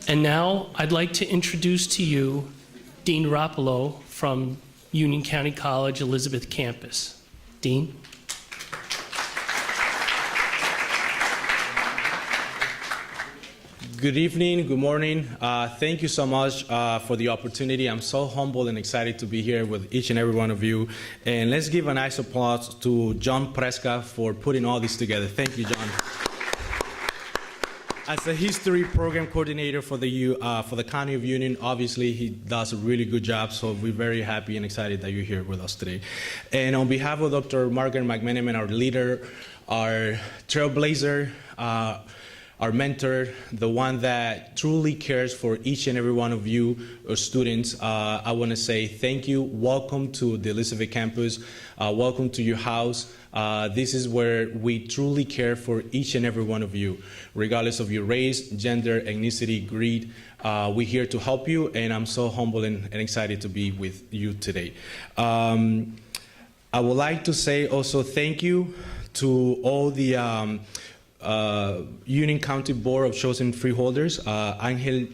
And now I'd like to introduce to you Dean Rapolo from Union County College Elizabeth Campus. Dean? Good evening, good morning. Thank you so much for the opportunity. I'm so humbled and excited to be here with each and every one of you. And let's give a nice applause to John Prescott for putting all this together. Thank you, John. As the history program coordinator for the County of Union, obviously he does a really good job, so we're very happy and excited that you're here with us today. And on behalf of Dr. Margaret McMenamin, our leader, our trailblazer, our mentor, the one that truly cares for each and every one of you, students, I want to say thank you. Welcome to the Elizabeth campus. Welcome to your house. This is where we truly care for each and every one of you, regardless of your race, gender, ethnicity, greed. We're here to help you, and I'm so humbled and excited to be with you today. I would like to say also thank you to all the Union County Board of Chosen Freeholders, Angel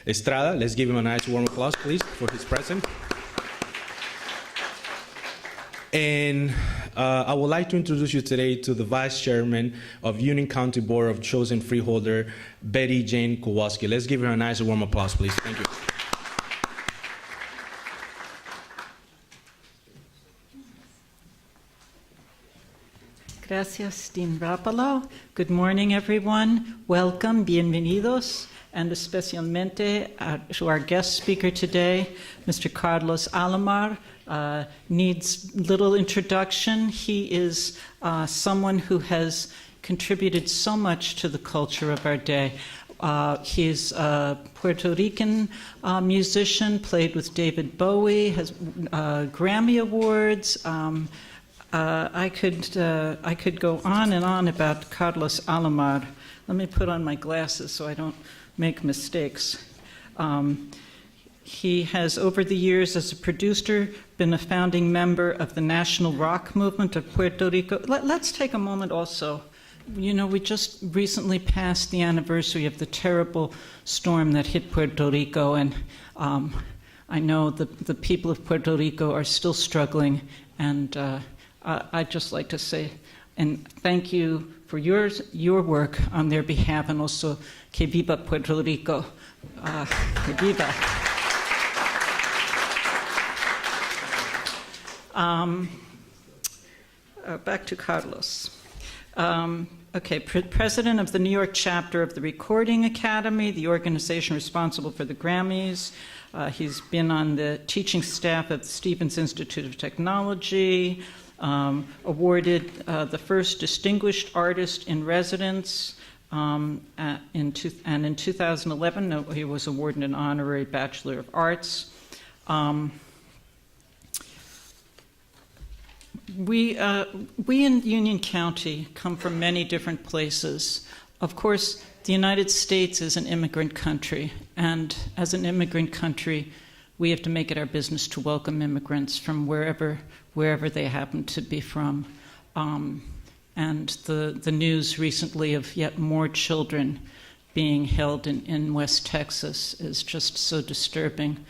Estrada. Let's give him a nice warm applause, please, for his presence. And I would like to introduce you today to the Vice Chairman of Union County Board of Chosen Freeholder, Betty Jane Kowalski. Let's give her a nice warm applause, please. Thank you. Gracias, Dean Rapolo. Good morning, everyone. Welcome, bienvenidos, and especialmente to our guest speaker today, Mr. Carlos Alomar. Needs little introduction. He is someone who has contributed so much to the culture of our day. He's a Puerto Rican musician, played with David Bowie, has Grammy Awards. I could go on and on about Carlos Alomar. Let me put on my glasses so I don't make mistakes. He has, over the years as a producer, been a founding member of the National Rock Movement of Puerto Rico. Let's take a moment also. You know, we just recently passed the anniversary of the terrible storm that hit Puerto Rico, and I know the people of Puerto Rico are still struggling, and I'd just like to say, and thank you for your work on their behalf, and also que viva Puerto Rico, que viva. Back to Carlos. President of the New York chapter of the Recording Academy, the organization responsible for the Grammys. He's been on the teaching staff at the Stevens Institute of Technology, awarded the first Distinguished Artist in Residence, and in 2011 he was awarded an honorary Bachelor of Arts. We in Union County come from many different places. Of course, the United States is an immigrant country, and as an immigrant country, we have to make it our business to welcome immigrants from wherever they happen to be from. And the news recently of yet more children being held in West Texas is just so disturbing.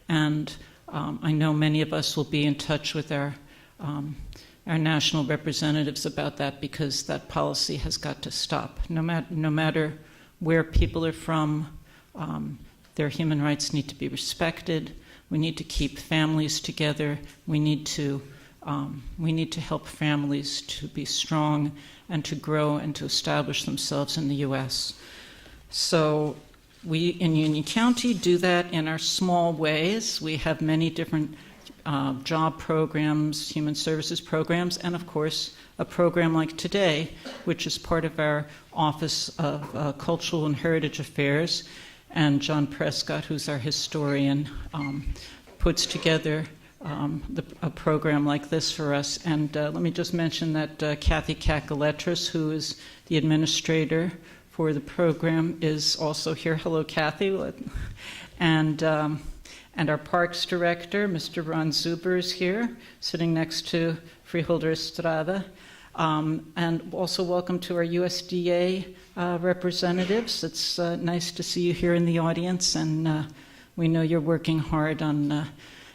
And I know many of us will be in touch with our national representatives about that, because that policy has got to stop. No matter where people are from, their human rights need to be respected. We need to keep families together. We need to help families to be strong and to grow and to establish themselves in the U.S. So we in Union County do that in our small ways. We have many different job programs, human services programs, and of course a program like today, which is part of our Office of Cultural and Heritage Affairs. And John Prescott, who's our historian, puts together a program like this for us. And let me just mention that Kathy Cacaletras, who is the administrator for the program, is also here. Hello, Kathy. And our Parks Director, Mr. Ron Zuber, is here, sitting next to Freeholder Estrada. And also welcome to our USDA representatives. It's nice to see you here in the audience, and we know you're working hard on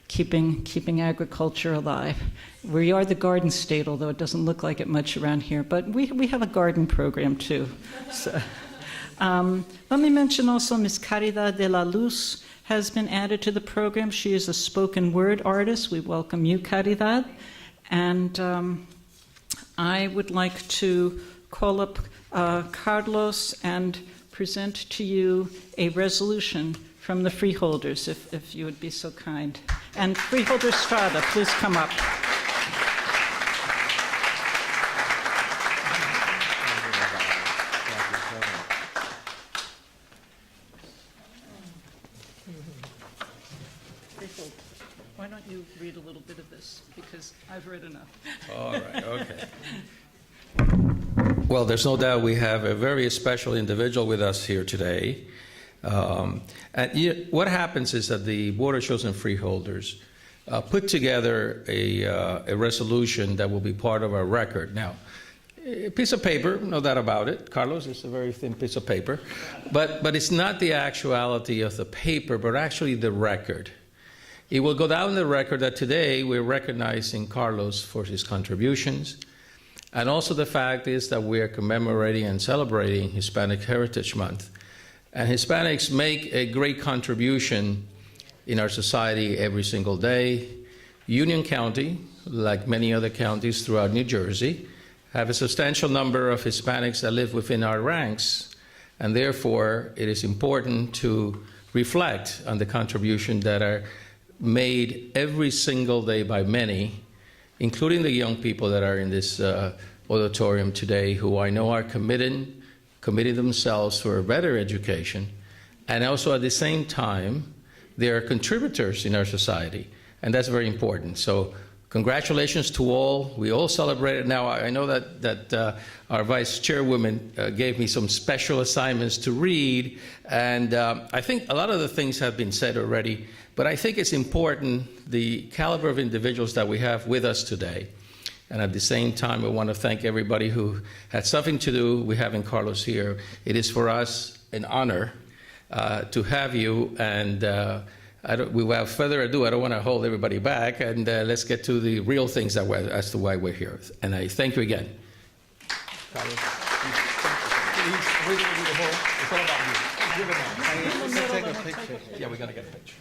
keeping agriculture alive. We are the garden state, although it doesn't look like it much around here, but we have a garden program too. So, let me mention also Ms. Caridad de la Luz has been added to the program. She is a spoken word artist. We welcome you, Caridad. And I would like to call up Carlos and present to you a resolution from the freeholders, if you would be so kind. And Freeholder Strada, please come up. Why don't you read a little bit of this, because I've read enough. All right, okay. Well, there's no doubt we have a very special individual with us here today. What happens is that the Board of Chosen Freeholders put together a resolution that will be part of our record. Now, a piece of paper, no doubt about it. Carlos, it's a very thin piece of paper. But it's not the actuality of the paper, but actually the record. It will go down the record that today we're recognizing Carlos for his contributions. And also the fact is that we are commemorating and celebrating Hispanic Heritage Month. And Hispanics make a great contribution in our society every single day. Union County, like many other counties throughout New Jersey, have a substantial number of Hispanics that live within our ranks. And therefore, it is important to reflect on the contribution that are made every single day by many, including the young people that are in this auditorium today, who I know are committing themselves for a better education, and also at the same time, they are contributors in our society, and that's very important. So congratulations to all. We all celebrate it. Now, I know that our vice chairwoman gave me some special assignments to read, and I think a lot of the things have been said already, but I think it's important, the caliber of individuals that we have with us today. And at the same time, I want to thank everybody who had something to do with having Carlos here. It is for us an honor to have you. And without further ado, I don't want to hold everybody back. And let's get to the real things as to why we're here. And I thank you again. Carlos, it's all about you. Let's take a picture. Yeah, we're going to get a picture.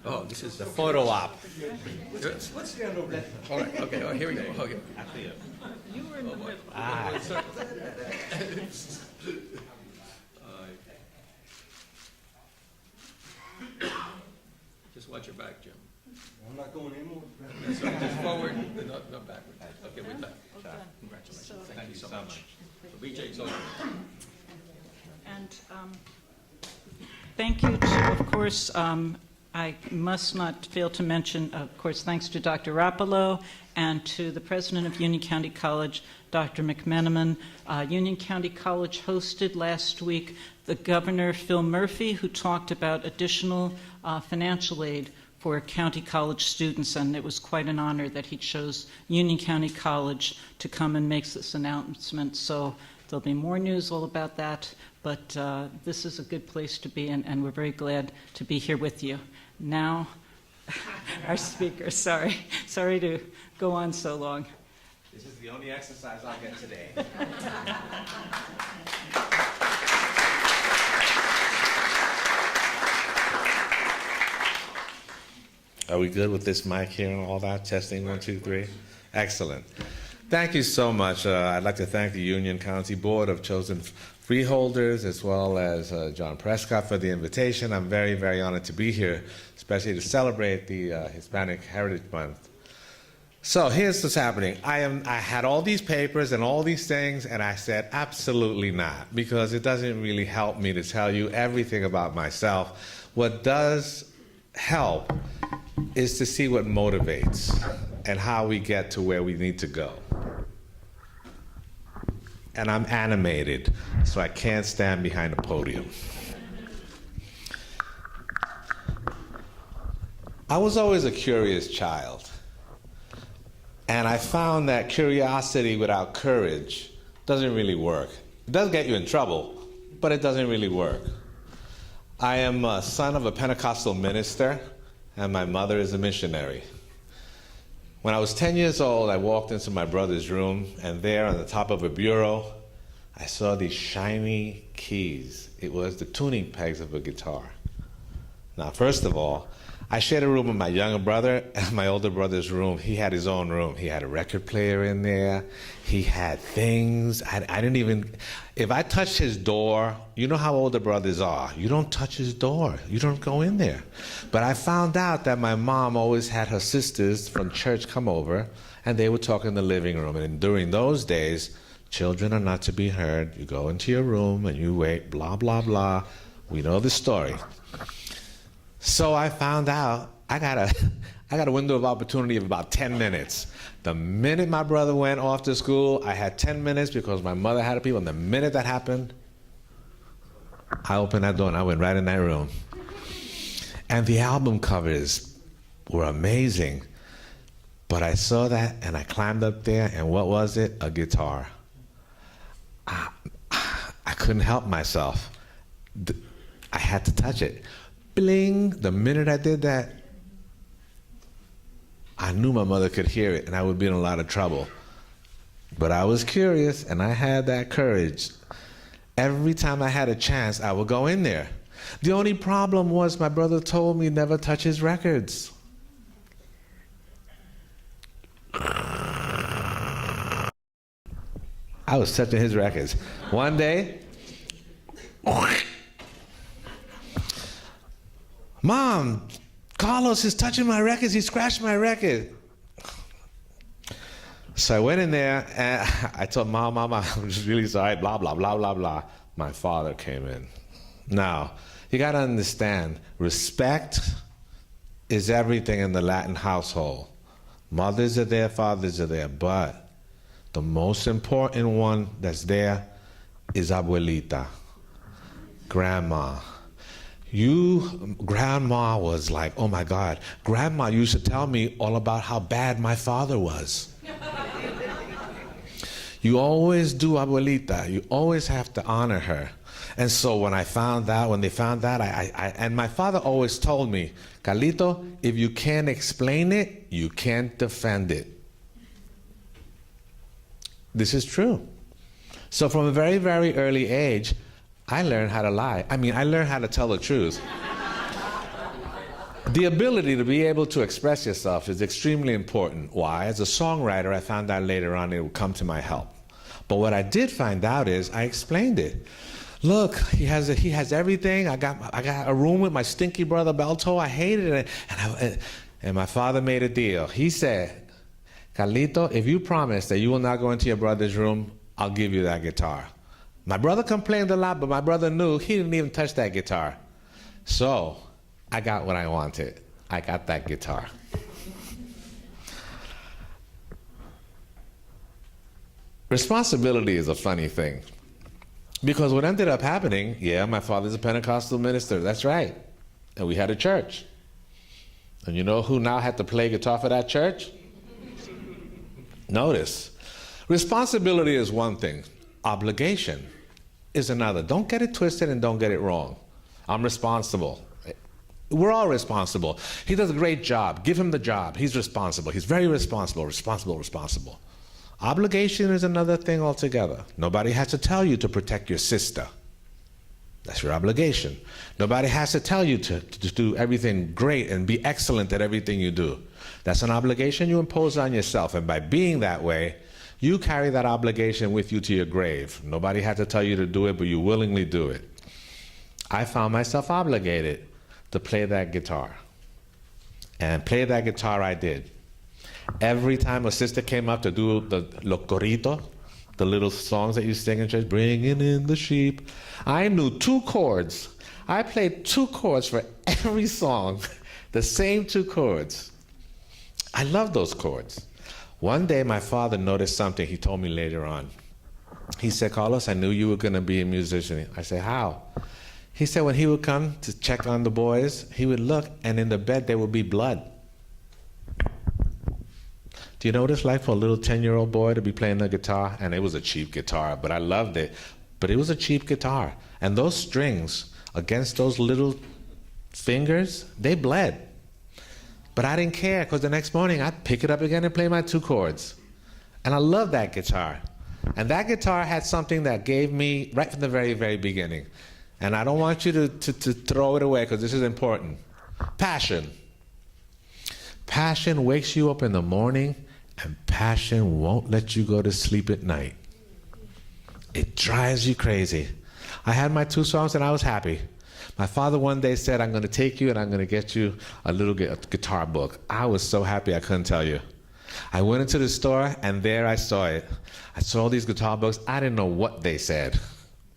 Oh, this is The photo op. Let's stand over there. all right. Okay. Oh, here we go. Okay. You were in the middle. Just watch your back, Jim. I'm not going anymore. That's right. Just forward, not backward. Okay, we're done. Congratulations. So- Thank you so much. So BJ's over. And thank you to, of course, I must not fail to mention, of course, thanks to Dr. Rapolo and to the president of Union County College, Dr. McMenamin. Union County College hosted last week the Governor Phil Murphy, who talked about additional financial aid for county college students, and it was quite an honor that he chose Union County College to come and make this announcement. So there'll be more news all about that, but this is a good place to be, and we're very glad to be here with you. Now, our speaker, sorry to go on so long. This is the only exercise I'll get today. Are we good with this mic here and all that? Testing 1, 2, 3. Excellent. Thank you so much. I'd like to thank the Union County Board of Chosen Freeholders, as well as John Prescott for the invitation. I'm very, very honored to be here, especially to celebrate the Hispanic Heritage Month. So here's what's happening. I had all these papers and all these things, and I said, absolutely not, because it doesn't really help me to tell you everything about myself. What does help is to see what motivates and how we get to where we need to go. And I'm animated, so I can't stand behind a podium. I was always a curious child. And I found that curiosity without courage doesn't really work. It does get you in trouble, but it doesn't really work. I am a son of a Pentecostal minister, and my mother is a missionary. When I was 10 years old, I walked into my brother's room, and there on the top of a bureau, I saw these shiny keys. It was the tuning pegs of a guitar. Now, first of all, I shared a room with my younger brother, and my older brother's room. He had his own room. He had a record player in there. He had things. I didn't even, if I touched his door, you know how older brothers are. You don't touch his door. You don't go in there. But I found out that my mom always had her sisters from church come over, and they would talk in the living room. And during those days, children are not to be heard. You go into your room and you wait, blah, blah, blah. We know the story. So I found out I got a window of opportunity of about 10 minutes. The minute my brother went off to school, I had 10 minutes because my mother had people. And the minute that happened, I opened that door and I went right in that room. And the album covers were amazing. But I saw that and I climbed up there, and what was it? A guitar. I couldn't help myself. I had to touch it. Bling! The minute I did that, I knew my mother could hear it and I would be in a lot of trouble. But I was curious and I had that courage. Every time I had a chance, I would go in there. The only problem was my brother told me never touch his records. I was touching his records. One day, Mom, Carlos is touching my records. He scratched my record. So I went in there and I told Mom, I'm just really sorry, blah, blah, blah, blah, blah. My father came in. Now, you got to understand, respect is everything in the Latin household. Mothers are there, fathers are there, but the most important one that's there is abuelita, grandma. Grandma was like, oh my God. Grandma used to tell me all about how bad my father was. You always do abuelita. You always have to honor her. And so when they found out, and my father always told me, Carlito, if you can't explain it, you can't defend it. This is true. So from a very, very early age, I learned how to lie. I learned how to tell the truth. The ability to be able to express yourself is extremely important. Why? As a songwriter, I found out later on it would come to my help. But what I did find out is I explained it. Look, he has everything. I got a room with my stinky brother Belto. I hated it. And my father made a deal. He said, Carlito, if you promise that you will not go into your brother's room, I'll give you that guitar. My brother complained a lot, but my brother knew he didn't even touch that guitar. So I got what I wanted. I got that guitar. Responsibility is a funny thing. Because what ended up happening, my father's a Pentecostal minister, that's right. And we had a church. And you know who now had to play guitar for that church? Notice, responsibility is one thing. Obligation is another. Don't get it twisted and don't get it wrong. I'm responsible. We're all responsible. He does a great job. Give him the job. He's responsible. He's very responsible, responsible. Obligation is another thing altogether. Nobody has to tell you to protect your sister. That's your obligation. Nobody has to tell you to do everything great and be excellent at everything you do. That's an obligation you impose on yourself. And by being that way, you carry that obligation with you to your grave. Nobody had to tell you to do it, but you willingly do it. I found myself obligated to play that guitar. And play that guitar I did. Every time a sister came up to do the corrido, the little songs that you sing in church, bringing in the sheep, I knew 2 chords. I played 2 chords for every song, the same 2 chords. I love those chords. One day my father noticed something he told me later on. He said, Carlos, I knew you were going to be a musician. I said, how? He said when he would come to check on the boys, he would look and in the bed there would be blood. Do you know what it's like for a little 10-year-old boy to be playing the guitar? And it was a cheap guitar, but I loved it. But it was a cheap guitar. And those strings against those little fingers, they bled. But I didn't care, because the next morning I'd pick it up again and play my 2 chords. And I loved that guitar. And that guitar had something that gave me, right from the very, very beginning. And I don't want you to throw it away, because this is important. Passion. Passion wakes you up in the morning, and passion won't let you go to sleep at night. It drives you crazy. I had my 2 songs and I was happy. My father one day said, I'm going to take you and I'm going to get you a little guitar book. I was so happy I couldn't tell you. I went into the store and there I saw it. I saw all these guitar books. I didn't know what they said.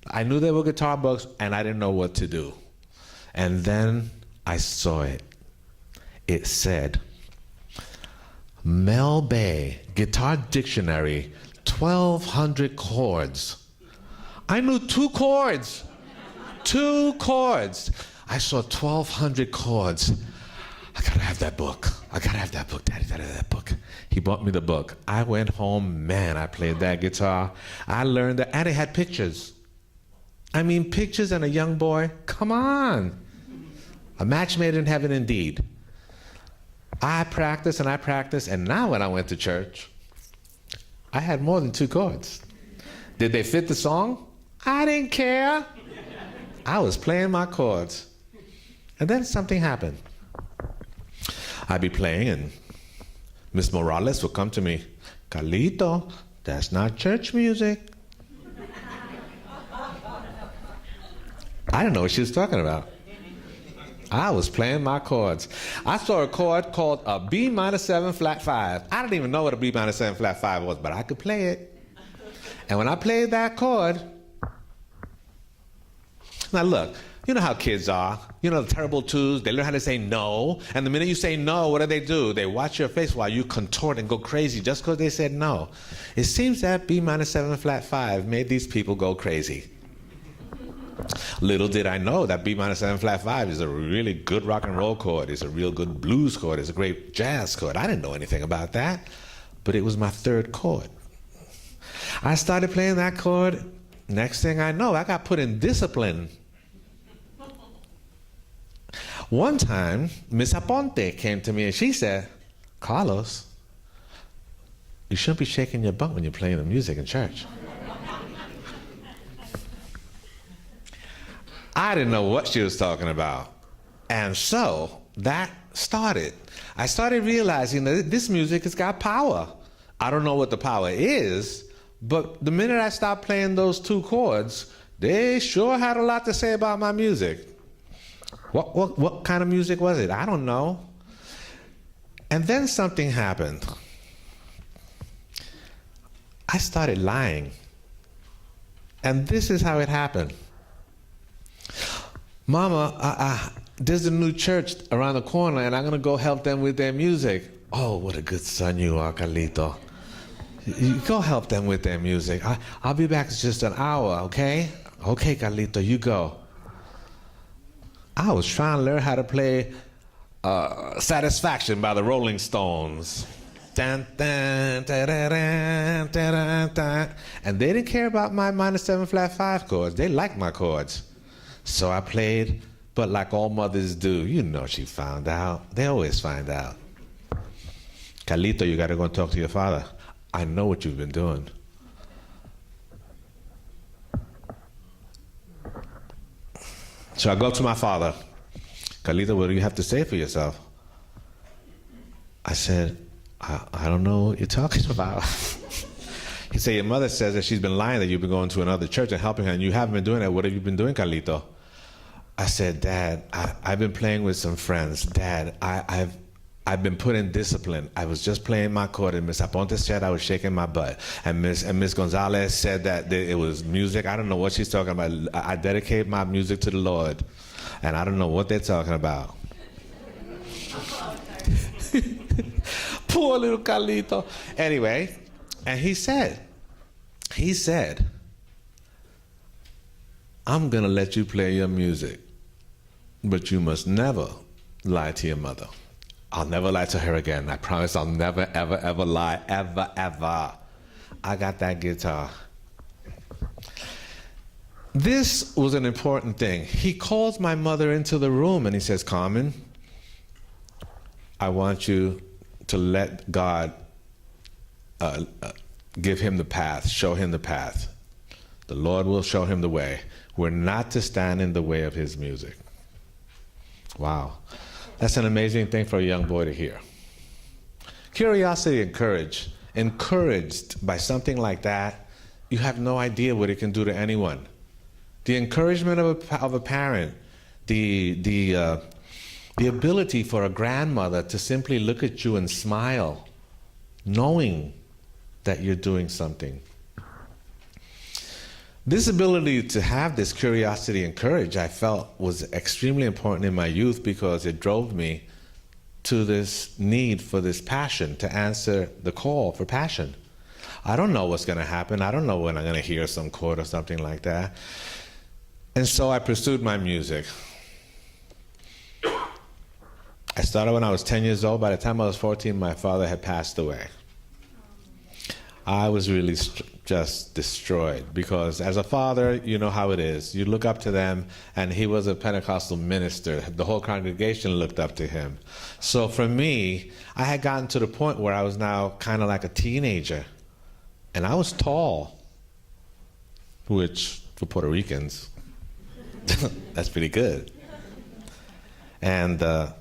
I knew they were guitar books and I didn't know what to do. And then I saw it. It said, Mel Bay Guitar Dictionary, 1,200 chords. I knew 2 chords. 2 chords. I saw 1,200 chords. I gotta have that book. I gotta have that book. Daddy, gotta have that book. He bought me the book. I went home, man, I played that guitar. I learned that, and it had pictures. I mean, pictures and a young boy, come on. A match made in heaven indeed. I practiced, and now when I went to church, I had more than 2 chords. Did they fit the song? I didn't care. I was playing my chords. And then something happened. I'd be playing and Miss Morales would come to me, Carlito, that's not church music. I didn't know what she was talking about. I was playing my chords. I saw a chord called a B minor 7 flat 5. I didn't even know what a B minor 7 flat 5 was, but I could play it. And when I played that chord, now look, you know how kids are. You know the terrible twos, they learn how to say no. And the minute you say no, what do? They watch your face while you contort and go crazy just because they said no. It seems that B minor 7 flat 5 made these people go crazy. Little did I know that B minor 7 flat 5 is a really good rock and roll chord. It's a real good blues chord. It's a great jazz chord. I didn't know anything about that, but it was my 3rd chord. I started playing that chord. Next thing I know, I got put in discipline. One time, Miss Aponte came to me and she said, Carlos, you shouldn't be shaking your butt when you're playing the music in church. I didn't know what she was talking about. And so that started. I started realizing that this music has got power. I don't know what the power is, but the minute I stopped playing those 2 chords, they sure had a lot to say about my music. What kind of music was it? I don't know. And then something happened. I started lying. And this is how it happened. Mama, there's a new church around the corner, and I'm going to go help them with their music. Oh, what a good son you are, Carlito. You go help them with their music. I'll be back in just an hour, okay? Okay, Carlito, you go. I was trying to learn how to play Satisfaction by the Rolling Stones. Dun, dun, dun, dun, dun, dun, dun. And they didn't care about my minor 7 flat 5 chords. They liked my chords. So I played, but like all mothers do, you know she found out. They always find out. Carlito, you got to go and talk to your father. I know what you've been doing. So I go up to my father. Carlito, what do you have to say for yourself? I said, I don't know what you're talking about. He said, your mother says that she's been lying, that you've been going to another church and helping her, and you haven't been doing that. What have you been doing, Carlito? I said, Dad, I've been playing with some friends. Dad, I've been put in discipline. I was just playing my chord, and Miss Aponte said I was shaking my butt. And Miss Gonzalez said that it was music. I don't know what she's talking about. I dedicate my music to the Lord, and I don't know what they're talking about. Poor little Carlito. Anyway, and he said, I'm going to let you play your music, but you must never lie to your mother. I'll never lie to her again. I promise I'll never, ever, ever lie. Ever, ever. I got that guitar. This was an important thing. He calls my mother into the room and he says, Carmen, I want you to let God give him the path, show him the path. The Lord will show him the way. We're not to stand in the way of his music. Wow. That's an amazing thing for a young boy to hear. Curiosity and courage. Encouraged by something like that, you have no idea what it can do to anyone. The encouragement of a parent, the ability for a grandmother to simply look at you and smile, knowing that you're doing something. This ability to have this curiosity and courage, I felt, was extremely important in my youth because it drove me to this need for this passion, to answer the call for passion. I don't know what's going to happen. I don't know when I'm going to hear some chord or something like that. And so I pursued my music. I started when I was 10 years old. By the time I was 14, my father had passed away. I was really just destroyed because as a father, you know how it is. You look up to them, and he was a Pentecostal minister. The whole congregation looked up to him. So for me, I had gotten to the point where I was now kind of like a teenager, and I was tall, which for Puerto Ricans, that's pretty good. And I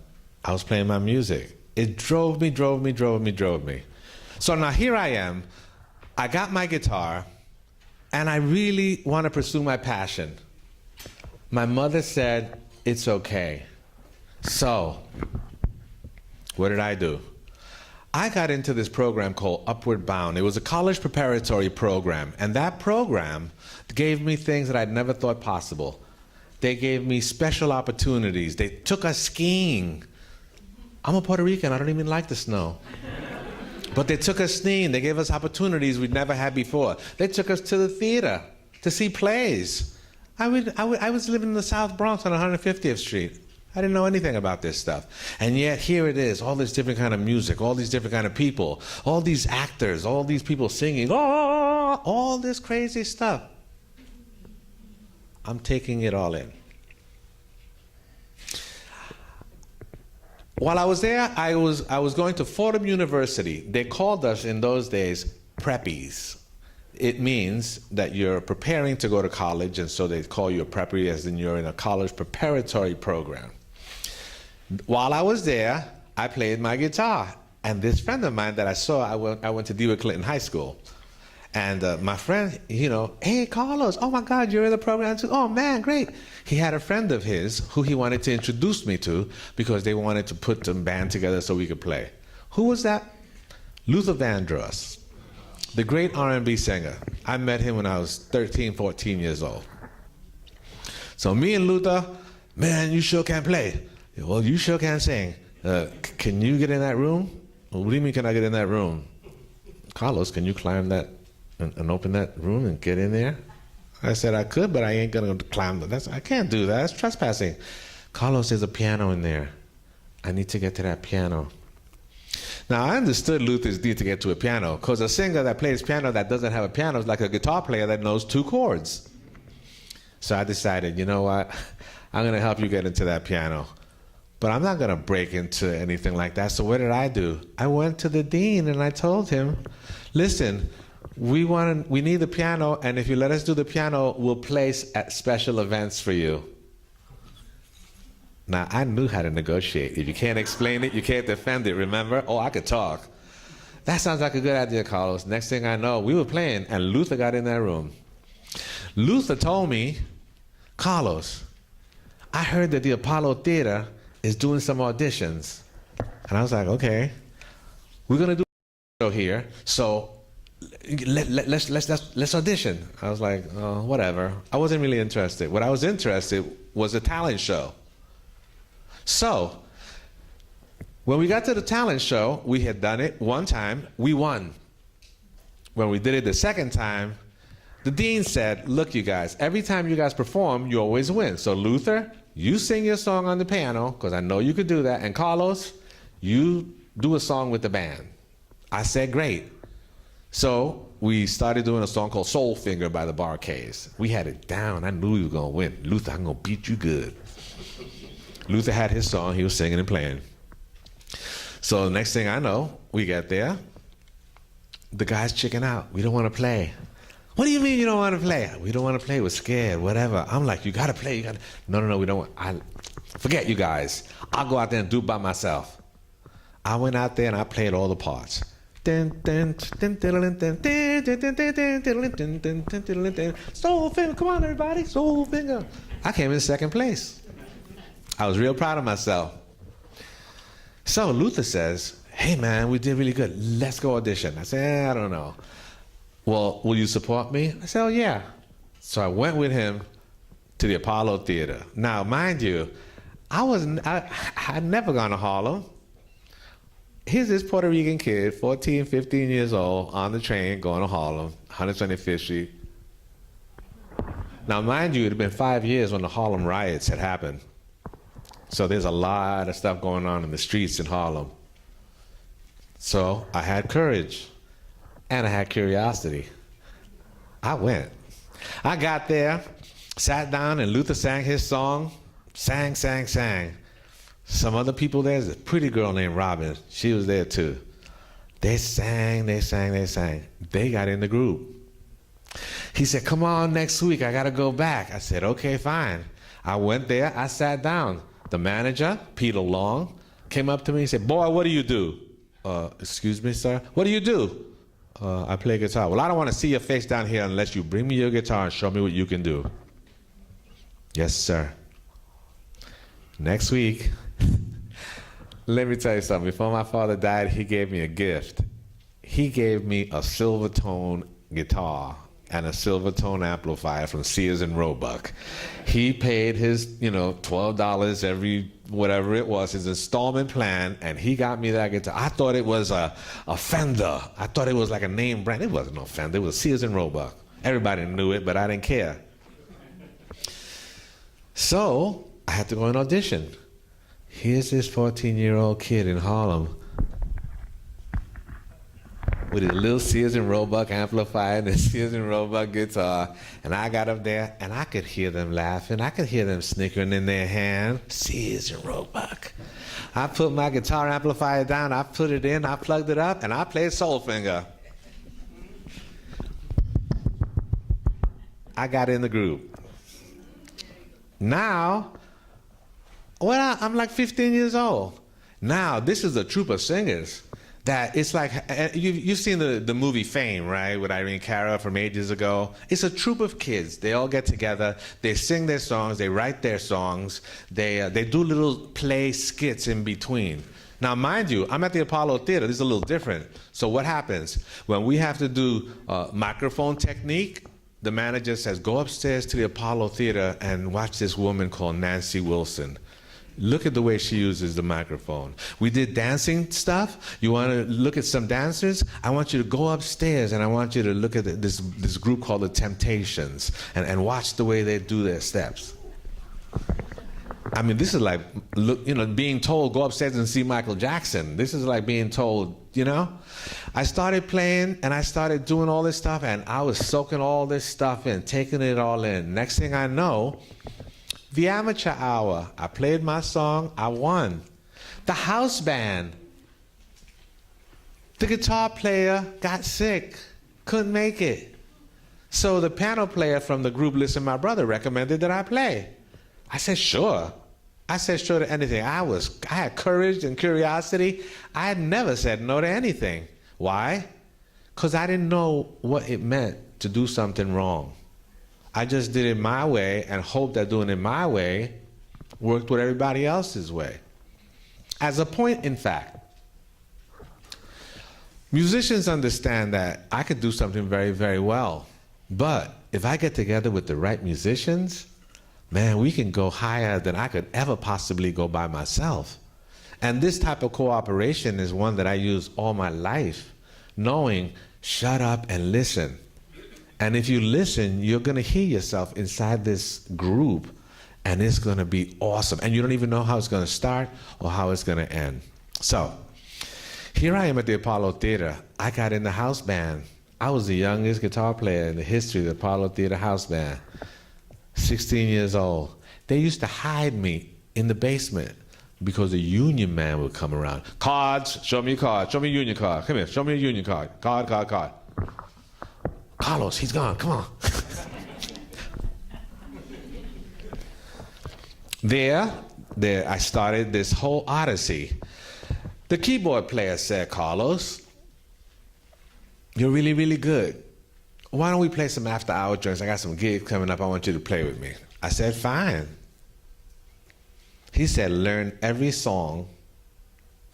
was playing my music. It drove me. So now here I am. I got my guitar, and I really want to pursue my passion. My mother said, it's okay. So, what did I do? I got into this program called Upward Bound. It was a college preparatory program, and that program gave me things that I'd never thought possible. They gave me special opportunities. They took us skiing. I'm a Puerto Rican. I don't even like the snow. But they took us skiing. They gave us opportunities we'd never had before. They took us to the theater to see plays. I was living in the South Bronx on 150th Street. I didn't know anything about this stuff. And yet here it is, all this different kind of music, all these different kind of people, all these actors, all these people singing, oh, all this crazy stuff. I'm taking it all in. While I was there, I was going to Fordham University. They called us in those days preppies. It means that you're preparing to go to college, and so they call you a preppy, as in you're in a college preparatory program. While I was there, I played my guitar. And this friend of mine that I saw, I went to DeWitt Clinton High School. And my friend, hey, Carlos, oh my God, you're in the program too? Oh man, great. He had a friend of his who he wanted to introduce me to because they wanted to put some band together so we could play. Who was that? Luther Vandross, the great R&B singer. I met him when I was 13, 14 years old. So me and Luther, man, you sure can play. Well, you sure can sing. Can you get in that room? Well, what do you mean can I get in that room? Carlos, can you climb that and open that room and get in there? I said I could, but I ain't gonna climb that. I can't do that. That's trespassing. Carlos, there's a piano in there. I need to get to that piano. Now, I understood Luther's need to get to a piano, because a singer that plays piano that doesn't have a piano is like a guitar player that knows 2 chords. So I decided, you know what? I'm gonna help you get into that piano. But I'm not gonna break into anything like that. So what did I do? I went to the dean and I told him, listen, we need the piano, and if you let us do the piano, we'll place at special events for you. Now, I knew how to negotiate. If you can't explain it, you can't defend it, remember? Oh, I could talk. That sounds like a good idea, Carlos. Next thing I know, we were playing, and Luther got in that room. Luther told me, Carlos, I heard that the Apollo Theater is doing some auditions. And I was like, okay, we're gonna do a show here, so let's audition. I was like, oh, whatever. I wasn't really interested. What I was interested was a talent show. So when we got to the talent show, we had done it one time, we won. When we did it the second time, the dean said, look, you guys, every time you guys perform, you always win. So Luther, you sing your song on the piano, because I know you could do that. And Carlos, you do a song with the band. I said, great. So we started doing a song called Soul Finger by the Barcades. We had it down. I knew we were going to win. Luther, I'm going to beat you good. Luther had his song. He was singing and playing. So the next thing I know, we get there. The guys chicken out. We don't want to play. What do you mean you don't want to play? We don't want to play. We're scared, whatever. I'm like, you got to play. No, we don't want. Forget you guys. I'll go out there and do it by myself. I went out there and I played all the parts. Soul Finger, come on everybody, Soul Finger. I came in second place. I was real proud of myself. So Luther says, hey man, we did really good. Let's go audition. I said, I don't know. Well, will you support me? I said, oh yeah. So I went with him to the Apollo Theater. Now, mind you, I'd never gone to Harlem. Here's this Puerto Rican kid, 14, 15 years old, on the train going to Harlem, 125th Street. Now, mind you, it had been 5 years when the Harlem riots had happened. So there's a lot of stuff going on in the streets in Harlem. So I had courage, and I had curiosity. I went. I got there, sat down, and Luther sang his song, sang. Some other people there's a pretty girl named Robin. She was there too. They sang. They got in the group. He said, come on next week, I gotta go back. I said, okay, fine. I went there, I sat down. The manager, Peter Long, came up to me and said, boy, what do you do? Excuse me, sir? What do you do? I play guitar. Well, I don't want to see your face down here unless you bring me your guitar and show me what you can do. Yes, sir. Next week, let me tell you something. Before my father died, he gave me a gift. He gave me a Silvertone guitar and a Silvertone amplifier from Sears and Roebuck. He paid his, $12 every whatever it was, his installment plan, and he got me that guitar. I thought it was a Fender. I thought it was like a name brand. It wasn't no Fender. It was Sears and Roebuck. Everybody knew it, but I didn't care. So I had to go and audition. Here's this 14-year-old kid in Harlem with his little Sears and Roebuck amplifier and his Sears and Roebuck guitar. And I got up there, and I could hear them laughing. I could hear them snickering in their hand. Sears and Roebuck. I put my guitar amplifier down, I put it in, I plugged it up, and I played Soul Finger. I got in the group. Now, well, I'm like 15 years old. Now, this is a troupe of singers that it's like, you've seen the movie Fame, right, with Irene Cara from ages ago. It's a troupe of kids. They all get together, they sing their songs, they write their songs, they do little play skits in between. Now, mind you, I'm at the Apollo Theater. This is a little different. So what happens? When we have to do microphone technique, the manager says, go upstairs to the Apollo Theater and watch this woman called Nancy Wilson. Look at the way she uses the microphone. We did dancing stuff. You want to look at some dancers? I want you to go upstairs and I want you to look at this group called the Temptations and watch the way they do their steps. I mean, this is like, being told, go upstairs and see Michael Jackson. This is like being told, I started playing and I started doing all this stuff and I was soaking all this stuff in, taking it all in. Next thing I know, the amateur hour, I played my song, I won. The house band, the guitar player got sick, couldn't make it. So the piano player from the group Listen My Brother recommended that I play. I said, sure. I said sure to anything. I had courage and curiosity. I had never said no to anything. Why? Because I didn't know what it meant to do something wrong. I just did it my way and hoped that doing it my way worked with everybody else's way. As a point, in fact, musicians understand that I could do something very, very well. But if I get together with the right musicians, man, we can go higher than I could ever possibly go by myself. And this type of cooperation is one that I use all my life, knowing, shut up and listen. And if you listen, you're going to hear yourself inside this group, and it's going to be awesome. And you don't even know how it's going to start or how it's going to end. So, here I am at the Apollo Theater. I got in the house band. I was the youngest guitar player in the history of the Apollo Theater house band. 16 years old. They used to hide me in the basement because the union man would come around. Cards, show me your card. Show me your union card. Come here, show me your union card. Card. Carlos, he's gone. Come on. There, I started this whole odyssey. The keyboard player said, Carlos, you're really, really good. Why don't we play some after-hour joints? I got some gigs coming up. I want you to play with me. I said, fine. He said, learn every song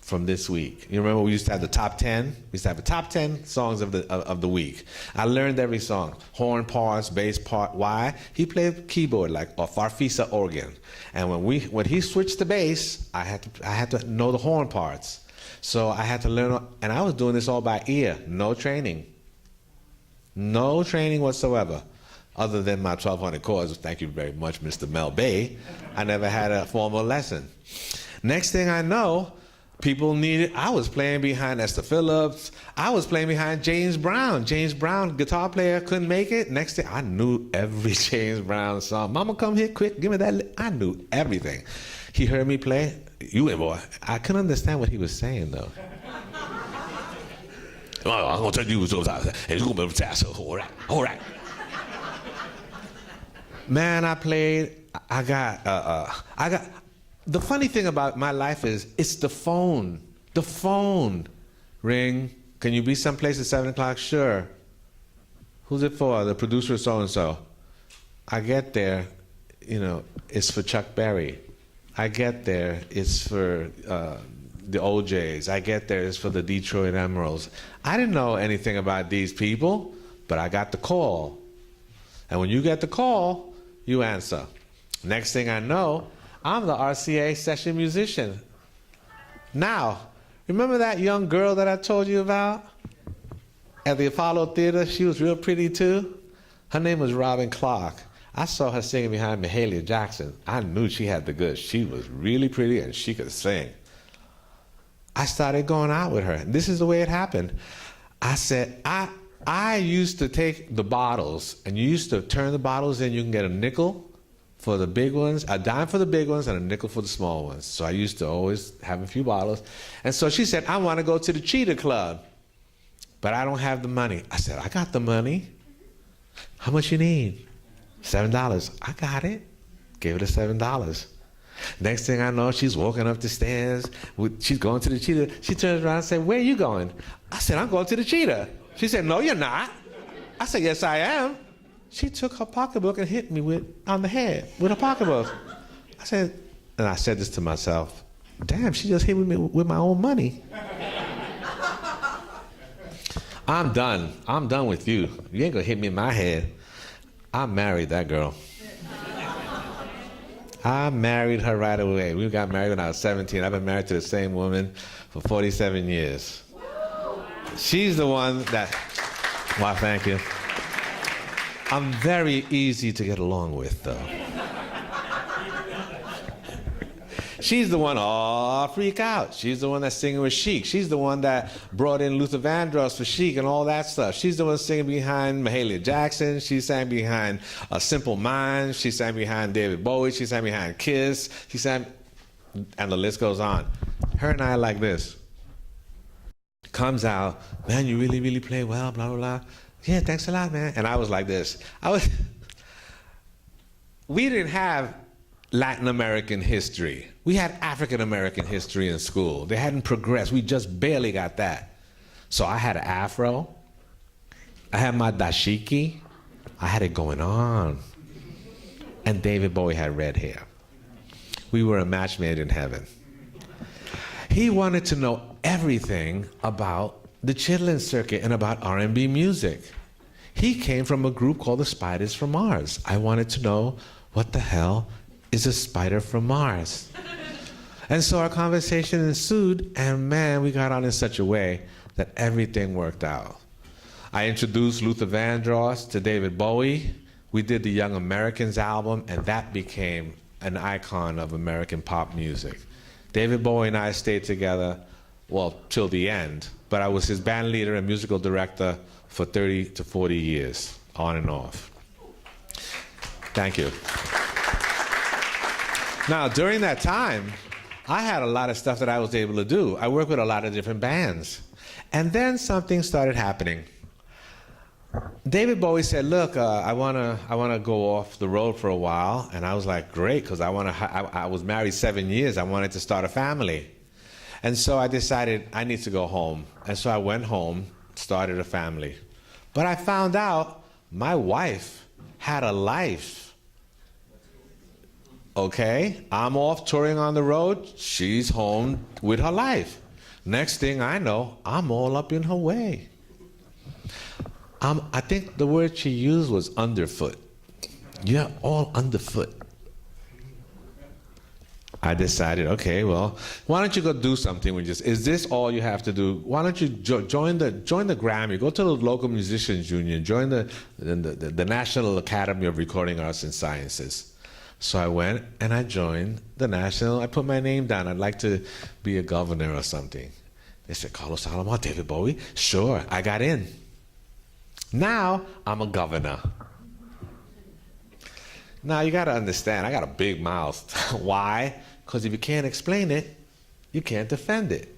from this week. You remember we used to have the top 10? We used to have the top 10 songs of the week. I learned every song. Horn parts, bass part. Why? He played keyboard like a Farfisa organ. And when he switched to bass, I had to know the horn parts. So I had to learn, and I was doing this all by ear, no training. No training whatsoever, other than my 1,200 chords. Thank you very much, Mr. Mel Bay. I never had a formal lesson. Next thing I know, people needed, I was playing behind Esther Phillips. I was playing behind James Brown. James Brown, guitar player, couldn't make it. Next thing, I knew every James Brown song. Mama, come here quick, give me that. I knew everything. He heard me play. You in, boy. I couldn't understand what he was saying, though. I'm going to tell you what's up. It's going to be faster. All right. Man, I played. I got. The funny thing about my life is it's the phone. The phone. Ring. Can you be someplace at 7 o'clock? Sure. Who's it for? The producer so-and-so. I get there, it's for Chuck Berry. I get there, it's for the OJs. I get there, it's for the Detroit Emeralds. I didn't know anything about these people, but I got the call. And when you get the call, you answer. Next thing I know, I'm the RCA session musician. Now, remember that young girl that I told you about at the Apollo Theater? She was real pretty too. Her name was Robin Clark. I saw her singing behind Mahalia Jackson. I knew she had the goods. She was really pretty and she could sing. I started going out with her. This is the way it happened. I said, I used to take the bottles, and you used to turn the bottles in. You can get a nickel for the big ones, a dime for the big ones, and a nickel for the small ones. So I used to always have a few bottles. And so she said, I want to go to the Cheetah Club, but I don't have the money. I said, I got the money. How much you need? $7. I got it. Gave her the $7. Next thing I know, she's walking up the stairs. She's going to the Cheetah. She turns around and said, where are you going? I said, I'm going to the Cheetah. She said, no, you're not. I said, yes, I am. She took her pocketbook and hit me on the head with her pocketbook. I said this to myself, damn, she just hit me with my own money. I'm done. I'm done with you. You ain't gonna hit me in my head. I married that girl. I married her right away. We got married when I was 17. I've been married to the same woman for 47 years. She's the one that, well, thank you. I'm very easy to get along with, though. She's the one, freak out. She's the one that's singing with Chic. She's the one that brought in Luther Vandross for Chic and all that stuff. She's the one singing behind Mahalia Jackson. She sang behind Simple Minds. She sang behind David Bowie. She sang behind Kiss. She sang, and the list goes on. Her and I are like this. Comes out, man, you really, really play well, blah, blah, blah. Yeah, thanks a lot, man. And I was like this. We didn't have Latin American history. We had African American history in school. They hadn't progressed. We just barely got that. So I had an afro. I had my dashiki. I had it going on. And David Bowie had red hair. We were a match made in heaven. He wanted to know everything about the Chitlin circuit and about R&B music. He came from a group called the Spiders from Mars. I wanted to know what the hell is a spider from Mars. And so our conversation ensued, and man, we got on in such a way that everything worked out. I introduced Luther Vandross to David Bowie. We did the Young Americans album, and that became an icon of American pop music. David Bowie and I stayed together well, till the end. But I was his band leader and musical director for 30 to 40 years, on and off. Thank you. Now, during that time, I had a lot of stuff that I was able to do. I worked with a lot of different bands. And then something started happening. David Bowie said, look, I wanna go off the road for a while. And I was like, great, because I was married 7 years. I wanted to start a family. And so I decided I need to go home. And so I went home, started a family. But I found out my wife had a life. Okay, I'm off touring on the road. She's home with her life. Next thing I know, I'm all up in her way. I think the word she used was underfoot. You're all underfoot. I decided, okay, well, why don't you go do something with this? Is this all you have to do? Why don't you join the Grammy, go to the local musicians union, join the National Academy of Recording Arts and Sciences. So I went and I joined the National. I put my name down. I'd like to be a governor or something. They said, Carlos Alomar, David Bowie? Sure, I got in. Now I'm a governor. Now you got to understand, I got a big mouth. Why? Because if you can't explain it, you can't defend it.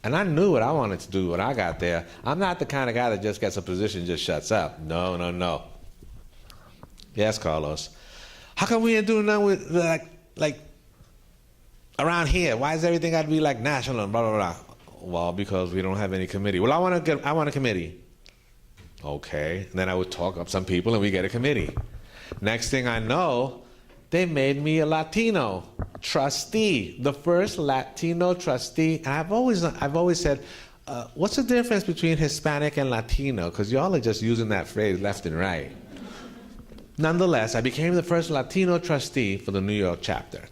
And I knew what I wanted to do when I got there. I'm not the kind of guy that just gets a position and just shuts up. No, no, no. Yes, Carlos. How come we ain't doing nothing with, like around here? Why does everything got to be like national and blah, blah, blah? Well, because we don't have any committee. Well, I want a committee. Okay. And then I would talk up some people and we get a committee. Next thing I know, they made me a Latino trustee, the first Latino trustee. And I've always said, what's the difference between Hispanic and Latino? Because y'all are just using that phrase left and right. Nonetheless, I became the first Latino trustee for the New York chapter.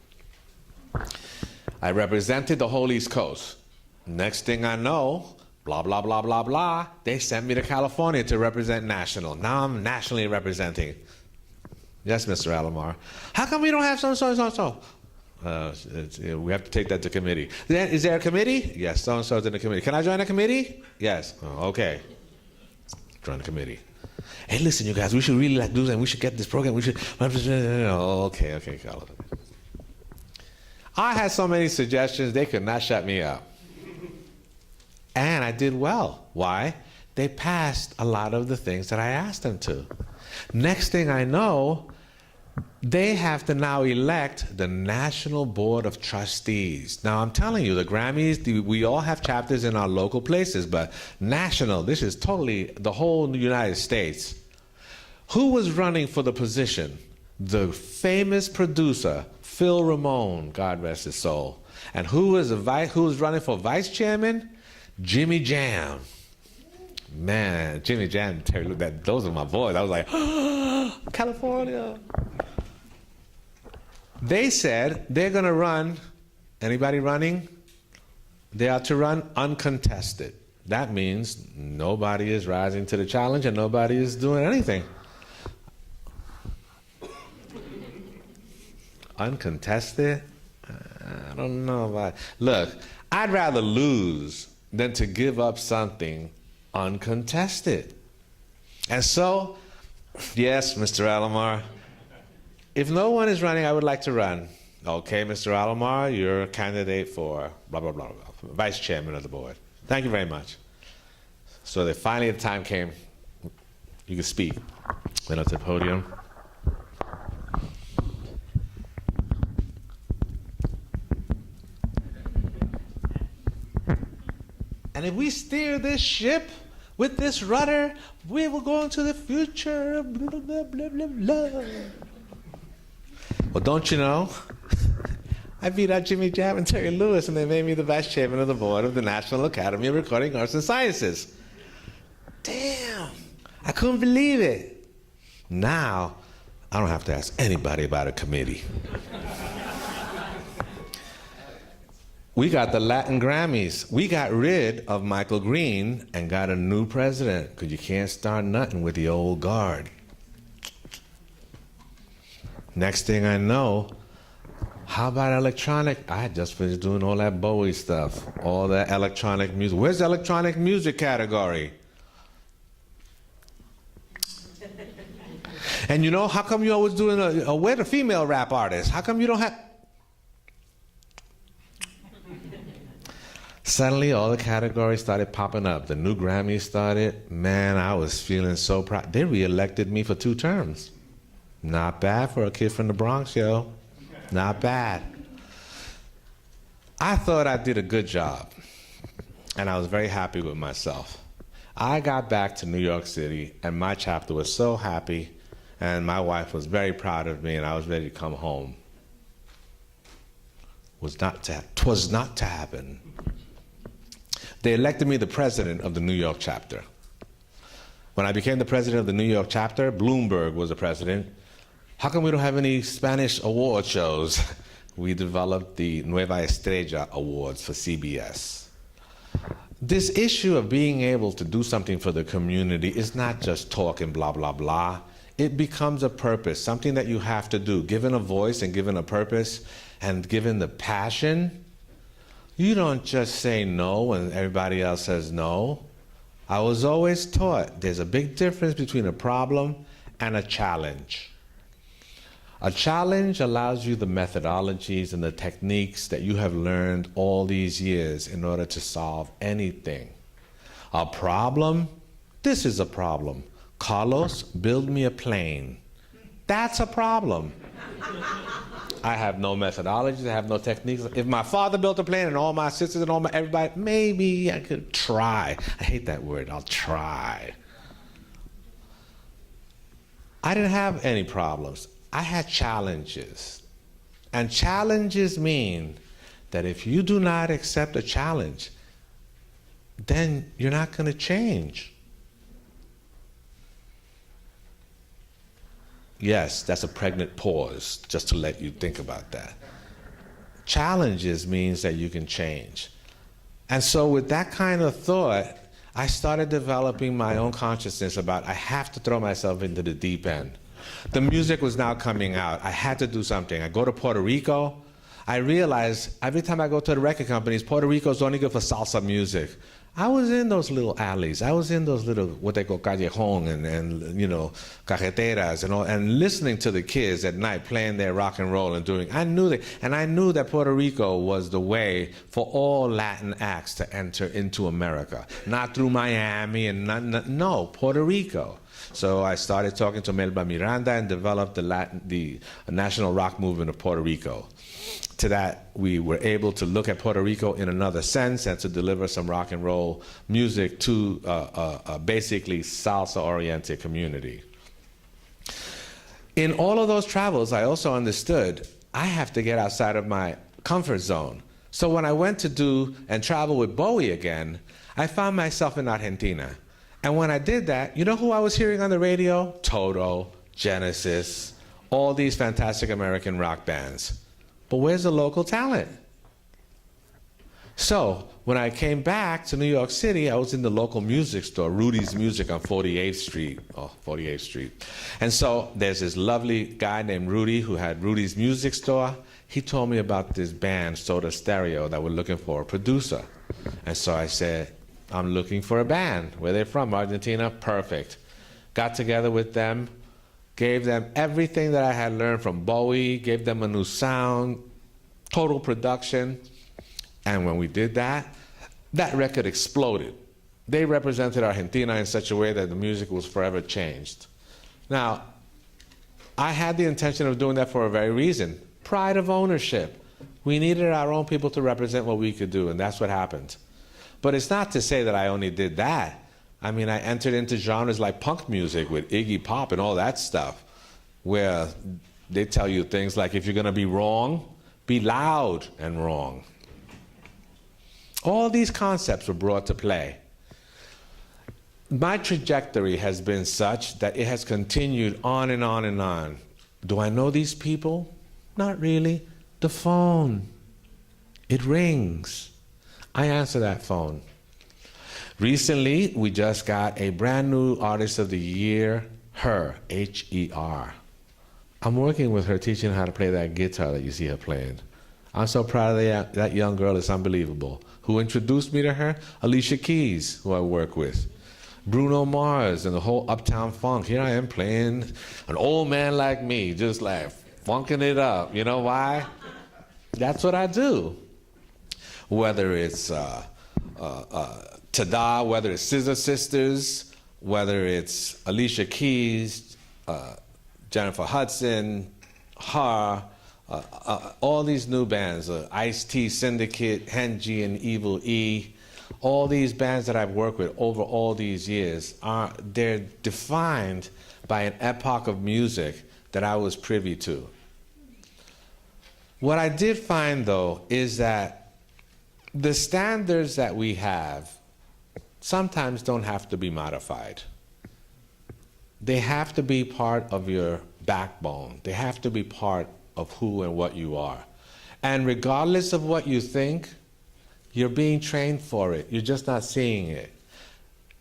I represented the whole East Coast. Next thing I know, blah, blah, blah, blah, blah, they sent me to California to represent national. Now I'm nationally representing. Yes, Mr. Alomar. How come we don't have so? We have to take that to committee. Is there a committee? Yes, so-and-so's in the committee. Can I join a committee? Yes. Oh, okay. Join the committee. Hey, listen, you guys, we should really do that. We should get this program. We should. Okay, Carlos. I had so many suggestions, they could not shut me up. And I did well. Why? They passed a lot of the things that I asked them to. Next thing I know, they have to now elect the National Board of Trustees. Now, I'm telling you, the Grammys, we all have chapters in our local places, but national, this is totally the whole United States. Who was running for the position? The famous producer, Phil Ramone, God rest his soul. And who was running for vice chairman? Jimmy Jam. Man, Jimmy Jam, Terry, look, those are my boys. I was like, California. They said they're going to run, anybody running? They are to run uncontested. That means nobody is rising to the challenge and nobody is doing anything. Uncontested? I don't know about. Look, I'd rather lose than to give up something uncontested. And so, yes, Mr. Alomar, if no one is running, I would like to run. Okay, Mr. Alomar, you're a candidate for blah, blah, blah, blah, vice chairman of the board. Thank you very much. So that finally the time came, you could speak. Went up to the podium. And if we steer this ship with this rudder, we will go into the future. Blah, blah, blah, blah, blah. Well, don't you know? I beat out Jimmy Jam and Terry Lewis, and they made me the vice chairman of the board of the National Academy of Recording Arts and Sciences. Damn, I couldn't believe it. Now, I don't have to ask anybody about a committee. We got the Latin Grammys. We got rid of Michael Green and got a new president, because you can't start nothing with the old guard. Next thing I know, How about electronic? I had just finished doing all that Bowie stuff, all that electronic music. Where's the electronic music category? And you know, how come you always doing where the female rap artists? How come you don't have... Suddenly, all the categories started popping up. The new Grammy started. Man, I was feeling so proud. They reelected me for 2 terms. Not bad for a kid from the Bronx, yo. Not bad. I thought I did a good job, and I was very happy with myself. I got back to New York City, and my chapter was so happy, and my wife was very proud of me, and I was ready to come home. Twas not to happen. They elected me the president of the New York chapter. When I became the president of the New York chapter, Bloomberg was the president. How come we don't have any Spanish award shows? We developed the Nueva Estrella Awards for CBS. This issue of being able to do something for the community is not just talk and blah, blah, blah. It becomes a purpose, something that you have to do. Given a voice and given a purpose and given the passion, you don't just say no when everybody else says no. I was always taught there's a big difference between a problem and a challenge. A challenge allows you the methodologies and the techniques that you have learned all these years in order to solve anything. A problem? This is a problem. Carlos, build me a plane. That's a problem. I have no methodologies, I have no techniques. If my father built a plane and all my sisters and everybody, maybe I could try. I hate that word, I'll try. I didn't have any problems. I had challenges. And challenges mean that if you do not accept a challenge, then you're not going to change. Yes, that's a pregnant pause, just to let you think about that. Challenges means that you can change. And so with that kind of thought, I started developing my own consciousness about I have to throw myself into the deep end. The music was now coming out. I had to do something. I go to Puerto Rico. I realized every time I go to the record companies, Puerto Rico's only good for salsa music. I was in those little alleys. I was in those little, what they call callejón and you know, carreteras and all, and listening to the kids at night playing their rock and roll and doing. I knew that Puerto Rico was the way for all Latin acts to enter into America. Not through Miami and no, Puerto Rico. So I started talking to Melba Miranda and developed the national rock movement of Puerto Rico. To that, we were able to look at Puerto Rico in another sense and to deliver some rock and roll music to a basically salsa-oriented community. In all of those travels, I also understood I have to get outside of my comfort zone. So when I went to do and travel with Bowie again, I found myself in Argentina. And when I did that, you know who I was hearing on the radio? Toto, Genesis, all these fantastic American rock bands. But where's the local talent? So when I came back to New York City, I was in the local music store, Rudy's Music on 48th Street. Oh, 48th Street. And so there's this lovely guy named Rudy who had Rudy's Music Store. He told me about this band, Soda Stereo, that were looking for a producer. And so I said, I'm looking for a band. Where they're from? Argentina? Perfect. Got together with them, gave them everything that I had learned from Bowie, gave them a new sound, total production. And when we did that, that record exploded. They represented Argentina in such a way that the music was forever changed. Now, I had the intention of doing that for a very reason. Pride of ownership. We needed our own people to represent what we could do, and that's what happened. But it's not to say that I only did that. I mean, I entered into genres like punk music with Iggy Pop and all that stuff, where they tell you things like, if you're going to be wrong, be loud and wrong. All these concepts were brought to play. My trajectory has been such that it has continued on and on and on. Do I know these people? Not really. The phone. It rings. I answer that phone. Recently, we just got a brand new Artist of the Year, her, H-E-R. I'm working with her, teaching her how to play that guitar that you see her playing. I'm so proud of that young girl, it's unbelievable. Who introduced me to her? Alicia Keys, who I work with. Bruno Mars and the whole Uptown Funk. Here I am playing an old man like me, just like funking it up. You know why? That's what I do. Whether it's Tada, whether it's Scissor Sisters, whether it's Alicia Keys, Jennifer Hudson, her, all these new bands, Ice-T Syndicate, Henji and Evil E, all these bands that I've worked with over all these years, they're defined by an epoch of music that I was privy to. What I did find, though, is that the standards that we have sometimes don't have to be modified. They have to be part of your backbone. They have to be part of who and what you are. And regardless of what you think, you're being trained for it. You're just not seeing it.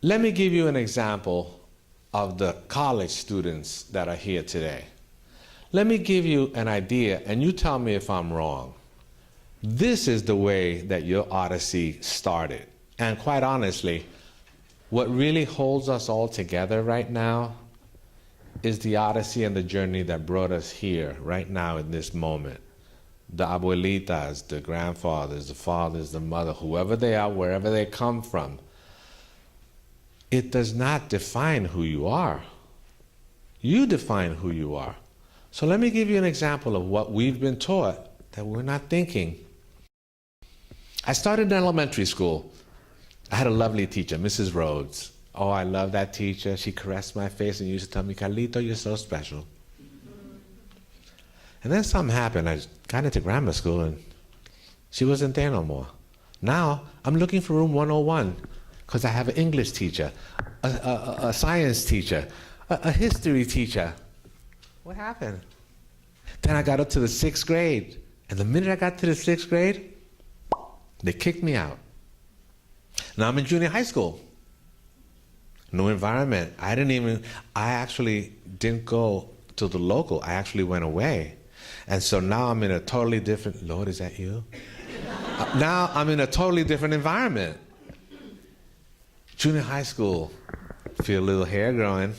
Let me give you an example of the college students that are here today. Let me give you an idea, and you tell me if I'm wrong. This is the way that your odyssey started. And quite honestly, what really holds us all together right now is the odyssey and the journey that brought us here right now in this moment. The abuelitas, the grandfathers, the fathers, the mother, whoever they are, wherever they come from. It does not define who you are. You define who you are. So let me give you an example of what we've been taught that we're not thinking. I started in elementary school. I had a lovely teacher, Mrs. Rhodes. Oh, I love that teacher. She caressed my face and used to tell me, Carlito, you're so special. And then something happened. I got into grammar school and she wasn't there no more. Now I'm looking for room 101 because I have an English teacher, a science teacher, a history teacher. What happened? Then I got up to the 6th grade. And the minute I got to the 6th grade, they kicked me out. Now I'm in junior high school. New environment. I actually didn't go to the local. I actually went away. And so now I'm in a totally different, Lord, is that you? Now I'm in a totally different environment. Junior high school, feel a little hair growing.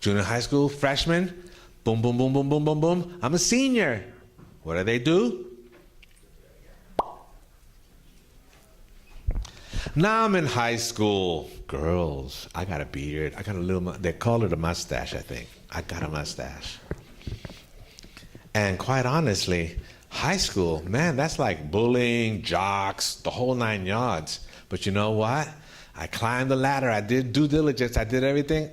Junior high school, freshman, boom, boom, boom, boom, boom, boom, boom. I'm a senior. What do? Now I'm in high school. Girls, I got a beard. I got a little, they call it a mustache, I think. I got a mustache. And quite honestly, high school, man, that's like bullying, jocks, the whole 9 yards. But you know what? I climbed the ladder. I did due diligence. I did everything.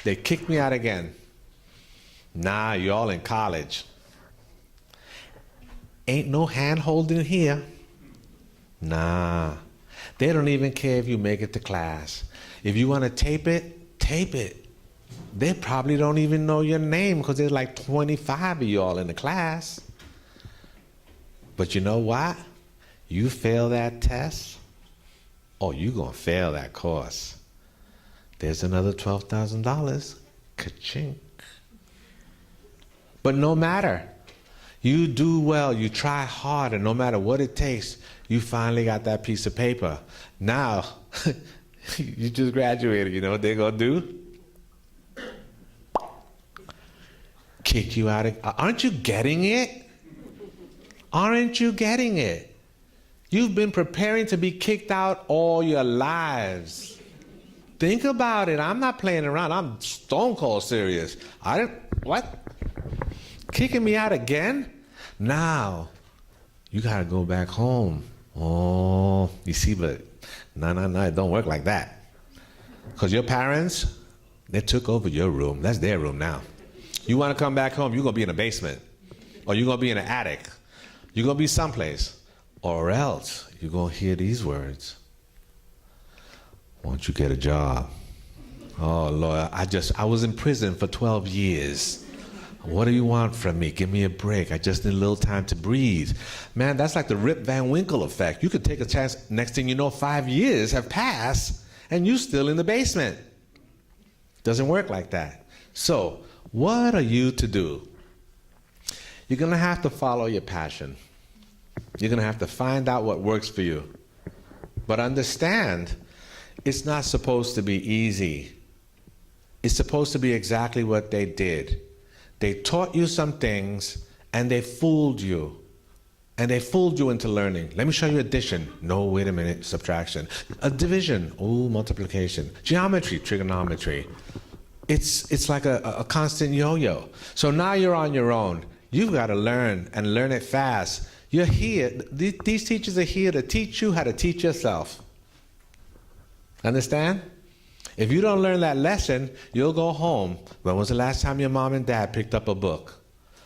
They kicked me out again. Nah, you're all in college. Ain't no hand holding here. Nah. They don't even care if you make it to class. If you want to tape it, tape it. They probably don't even know your name because there's like 25 of y'all in the class. But you know what? You fail that test, oh, you're going to fail that course. There's another $12,000. Ka-chink. But no matter. You do well, you try hard, and no matter what it takes, you finally got that piece of paper. Now, you just graduated, you know what they're going to do? Kick you out of... Aren't you getting it? Aren't you getting it? You've been preparing to be kicked out all your lives. Think about it. I'm not playing around. I'm stone cold serious. What? Kicking me out again? Now, you got to go back home. Oh, you see, but no, it don't work like that. Because your parents, they took over your room. That's their room now. You want to come back home, you're going to be in a basement. Or you're going to be in an attic. You're going to be someplace. Or else, you're going to hear these words. Won't you get a job? Oh, Lord, I was in prison for 12 years. What do you want from me? Give me a break. I just need a little time to breathe. Man, that's like the Rip Van Winkle effect. You could take a chance, next thing you know, 5 years have passed, and you're still in the basement. Doesn't work like that. So, what are you to do? You're going to have to follow your passion. You're going to have to find out what works for you. But understand, it's not supposed to be easy. It's supposed to be exactly what they did. They taught you some things, and they fooled you. And they fooled you into learning. Let me show you addition. No, wait a minute, subtraction. A division, oh, multiplication. Geometry, trigonometry. It's like a constant yo-yo. So now you're on your own. You've got to learn, and learn it fast. You're here. These teachers are here to teach you how to teach yourself. Understand? If you don't learn that lesson, you'll go home. When was the last time your mom and dad picked up a book?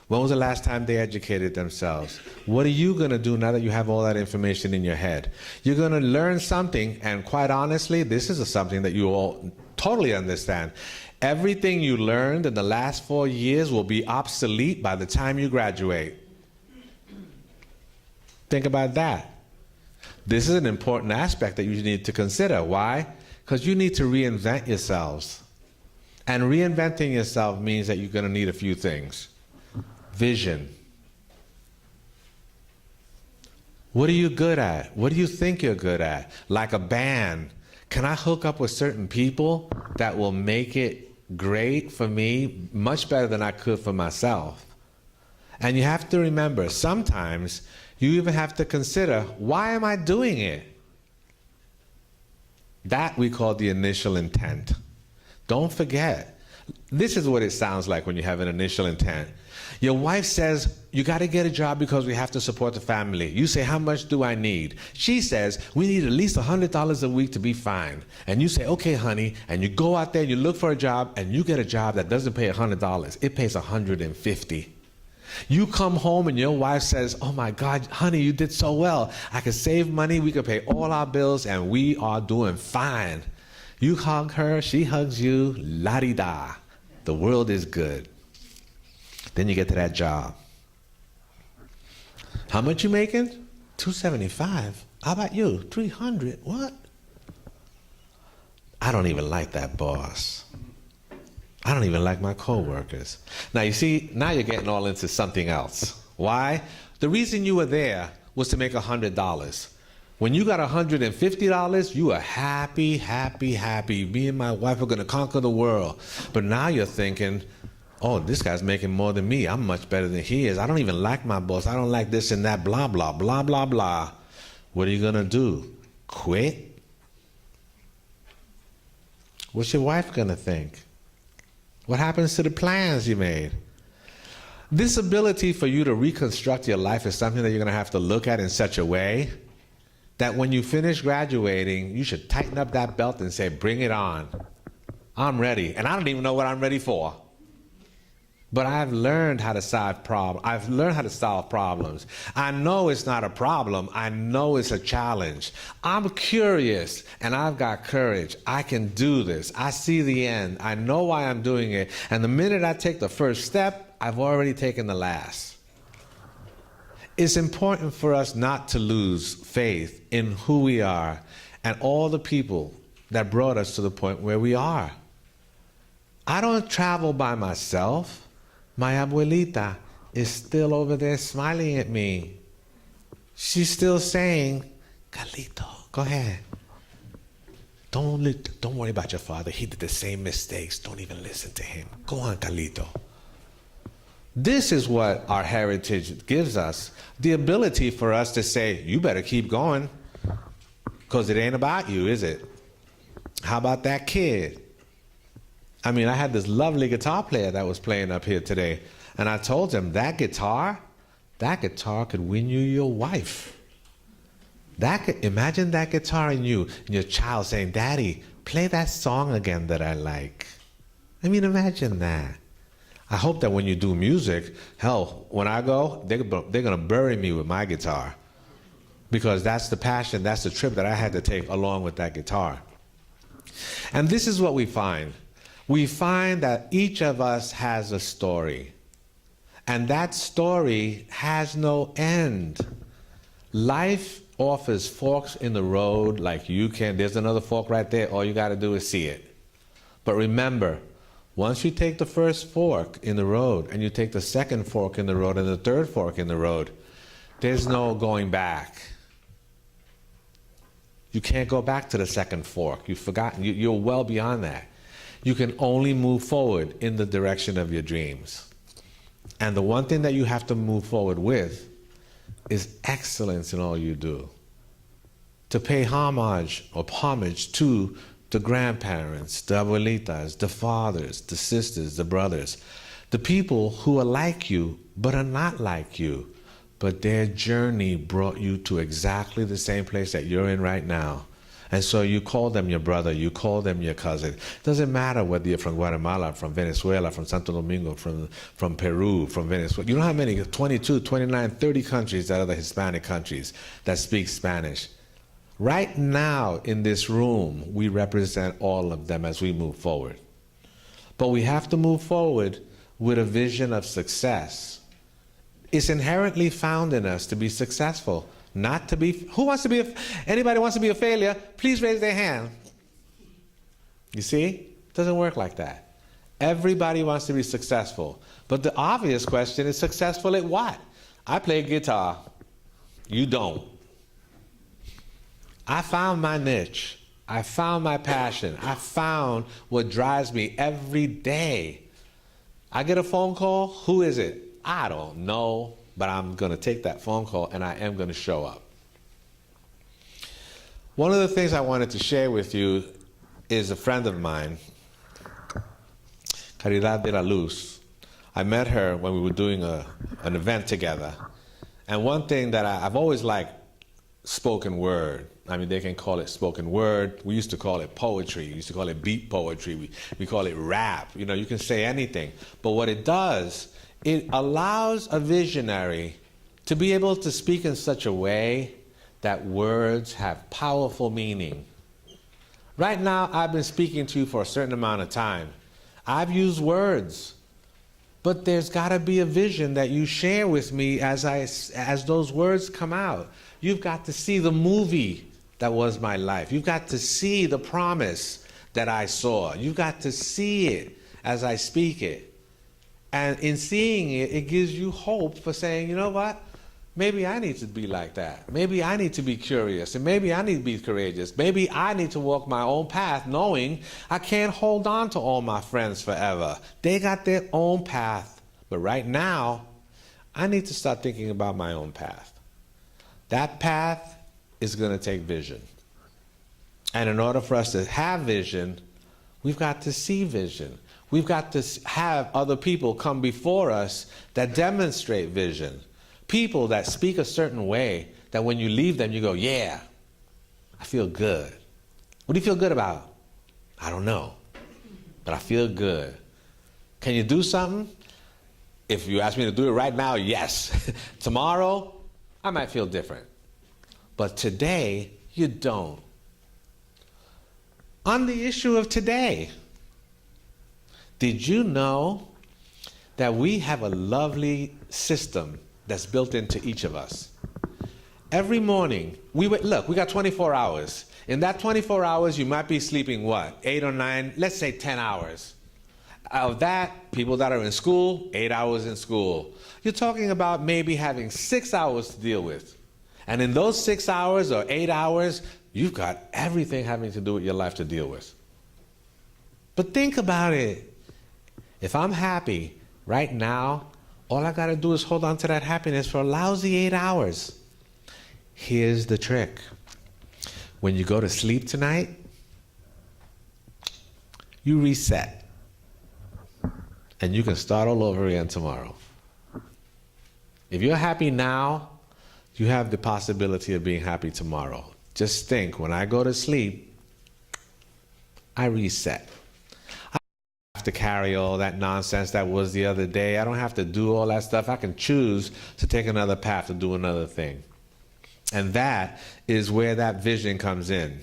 When was the last time they educated themselves? What are you going to do now that you have all that information in your head? You're going to learn something, and quite honestly, this is something that you all totally understand. Everything you learned in the last 4 years will be obsolete by the time you graduate. Think about that. This is an important aspect that you need to consider. Why? Because you need to reinvent yourselves. And reinventing yourself means that you're going to need a few things. Vision. What are you good at? What do you think you're good at? Like a band. Can I hook up with certain people that will make it great for me, much better than I could for myself? And you have to remember, sometimes you even have to consider, why am I doing it? That we call the initial intent. Don't forget. This is what it sounds like when you have an initial intent. Your wife says, you got to get a job because we have to support the family. You say, how much do I need? She says, we need at least $100 a week to be fine. And you say, okay, honey. And you go out there, you look for a job, and you get a job that doesn't pay $100. It pays $150. You come home and your wife says, oh my God, honey, you did so well. I could save money, we could pay all our bills, and we are doing fine. You hug her, she hugs you, la-di-da. The world is good. Then you get to that job. How much you making? $275. How about you? $300. What? I don't even like that boss. I don't even like my coworkers. Now you see, now you're getting all into something else. Why? The reason you were there was to make $100. When you got $150, you are happy, happy, happy. Me and my wife are going to conquer the world. But now you're thinking, oh, this guy's making more than me. I'm much better than he is. I don't even like my boss. I don't like this and that, blah, blah, blah, blah, blah. What are you going to do? Quit? What's your wife going to think? What happens to the plans you made? This ability for you to reconstruct your life is something that you're going to have to look at in such a way that when you finish graduating, you should tighten up that belt and say, bring it on. I'm ready. And I don't even know what I'm ready for. But I've learned how to solve problems. I've learned how to solve problems. I know it's not a problem. I know it's a challenge. I'm curious, and I've got courage. I can do this. I see the end. I know why I'm doing it. And the minute I take the first step, I've already taken the last. It's important for us not to lose faith in who we are and all the people that brought us to the point where we are. I don't travel by myself. My abuelita is still over there smiling at me. She's still saying, Carlito, go ahead. Don't worry about your father. He did the same mistakes. Don't even listen to him. Go on, Carlito. This is what our heritage gives us, the ability for us to say, you better keep going, because it ain't about you, is it? How about that kid? I mean, I had this lovely guitar player that was playing up here today, and I told him, that guitar could win you your wife. Imagine that guitar and you, and your child saying, Daddy, play that song again that I like. I mean, imagine that. I hope that when you do music, hell, when I go, they're going to bury me with my guitar, because that's the passion, that's the trip that I had to take along with that guitar. And this is what we find. We find that each of us has a story, and that story has no end. Life offers forks in the road like you can. There's another fork right there. All you got to do is see it. But remember, once you take the first fork in the road, and you take the second fork in the road, and the third fork in the road, there's no going back. You can't go back to the second fork. You've forgotten. You're well beyond that. You can only move forward in the direction of your dreams. And the one thing that you have to move forward with is excellence in all you do. To pay homage to the grandparents, the abuelitas, the fathers, the sisters, the brothers, the people who are like you but are not like you, but their journey brought you to exactly the same place that you're in right now. And so you call them your brother, you call them your cousin. Doesn't matter whether you're from Guatemala, from Venezuela, from Santo Domingo, from Peru, from Venezuela. You know how many, 22, 29, 30 countries that are the Hispanic countries that speak Spanish. Right now in this room, we represent all of them as we move forward. But we have to move forward with a vision of success. It's inherently found in us to be successful, not to be. Who wants to be? Anybody wants to be a failure? Please raise their hand. You see? It doesn't work like that. Everybody wants to be successful. But the obvious question is, successful at what? I play guitar. You don't. I found my niche. I found my passion. I found what drives me every day. I get a phone call. Who is it? I don't know, but I'm going to take that phone call and I am going to show up. One of the things I wanted to share with you is a friend of mine, Caridad de la Luz. I met her when we were doing an event together. And one thing that I've always liked, spoken word. I mean, they can call it spoken word. We used to call it poetry. We used to call it beat poetry. We call it rap. You know, you can say anything. But what it does, it allows a visionary to be able to speak in such a way that words have powerful meaning. Right now, I've been speaking to you for a certain amount of time. I've used words, but there's got to be a vision that you share with me as those words come out. You've got to see the movie that was my life. You've got to see the promise that I saw. You've got to see it as I speak it. And in seeing it, it gives you hope for saying, you know what? Maybe I need to be like that. Maybe I need to be curious, and maybe I need to be courageous. Maybe I need to walk my own path, knowing I can't hold on to all my friends forever. They got their own path. But right now, I need to start thinking about my own path. That path is going to take vision. And in order for us to have vision, we've got to see vision. We've got to have other people come before us that demonstrate vision. People that speak a certain way that when you leave them, you go, yeah, I feel good. What do you feel good about? I don't know, but I feel good. Can you do something? If you ask me to do it right now, yes. Tomorrow, I might feel different. But today, you don't. On the issue of today, did you know that we have a lovely system that's built into each of us? Every morning, we got 24 hours. In that 24 hours, you might be sleeping what? 8 or 9, let's say 10 hours. Of that, people that are in school, 8 hours in school. You're talking about maybe having 6 hours to deal with. And in those 6 hours or 8 hours, you've got everything having to do with your life to deal with. But think about it. If I'm happy right now, all I got to do is hold on to that happiness for a lousy 8 hours. Here's the trick. When you go to sleep tonight, you reset. And you can start all over again tomorrow. If you're happy now, you have the possibility of being happy tomorrow. Just think, when I go to sleep, I reset. I don't have to carry all that nonsense that was the other day. I don't have to do all that stuff. I can choose to take another path to do another thing. And that is where that vision comes in.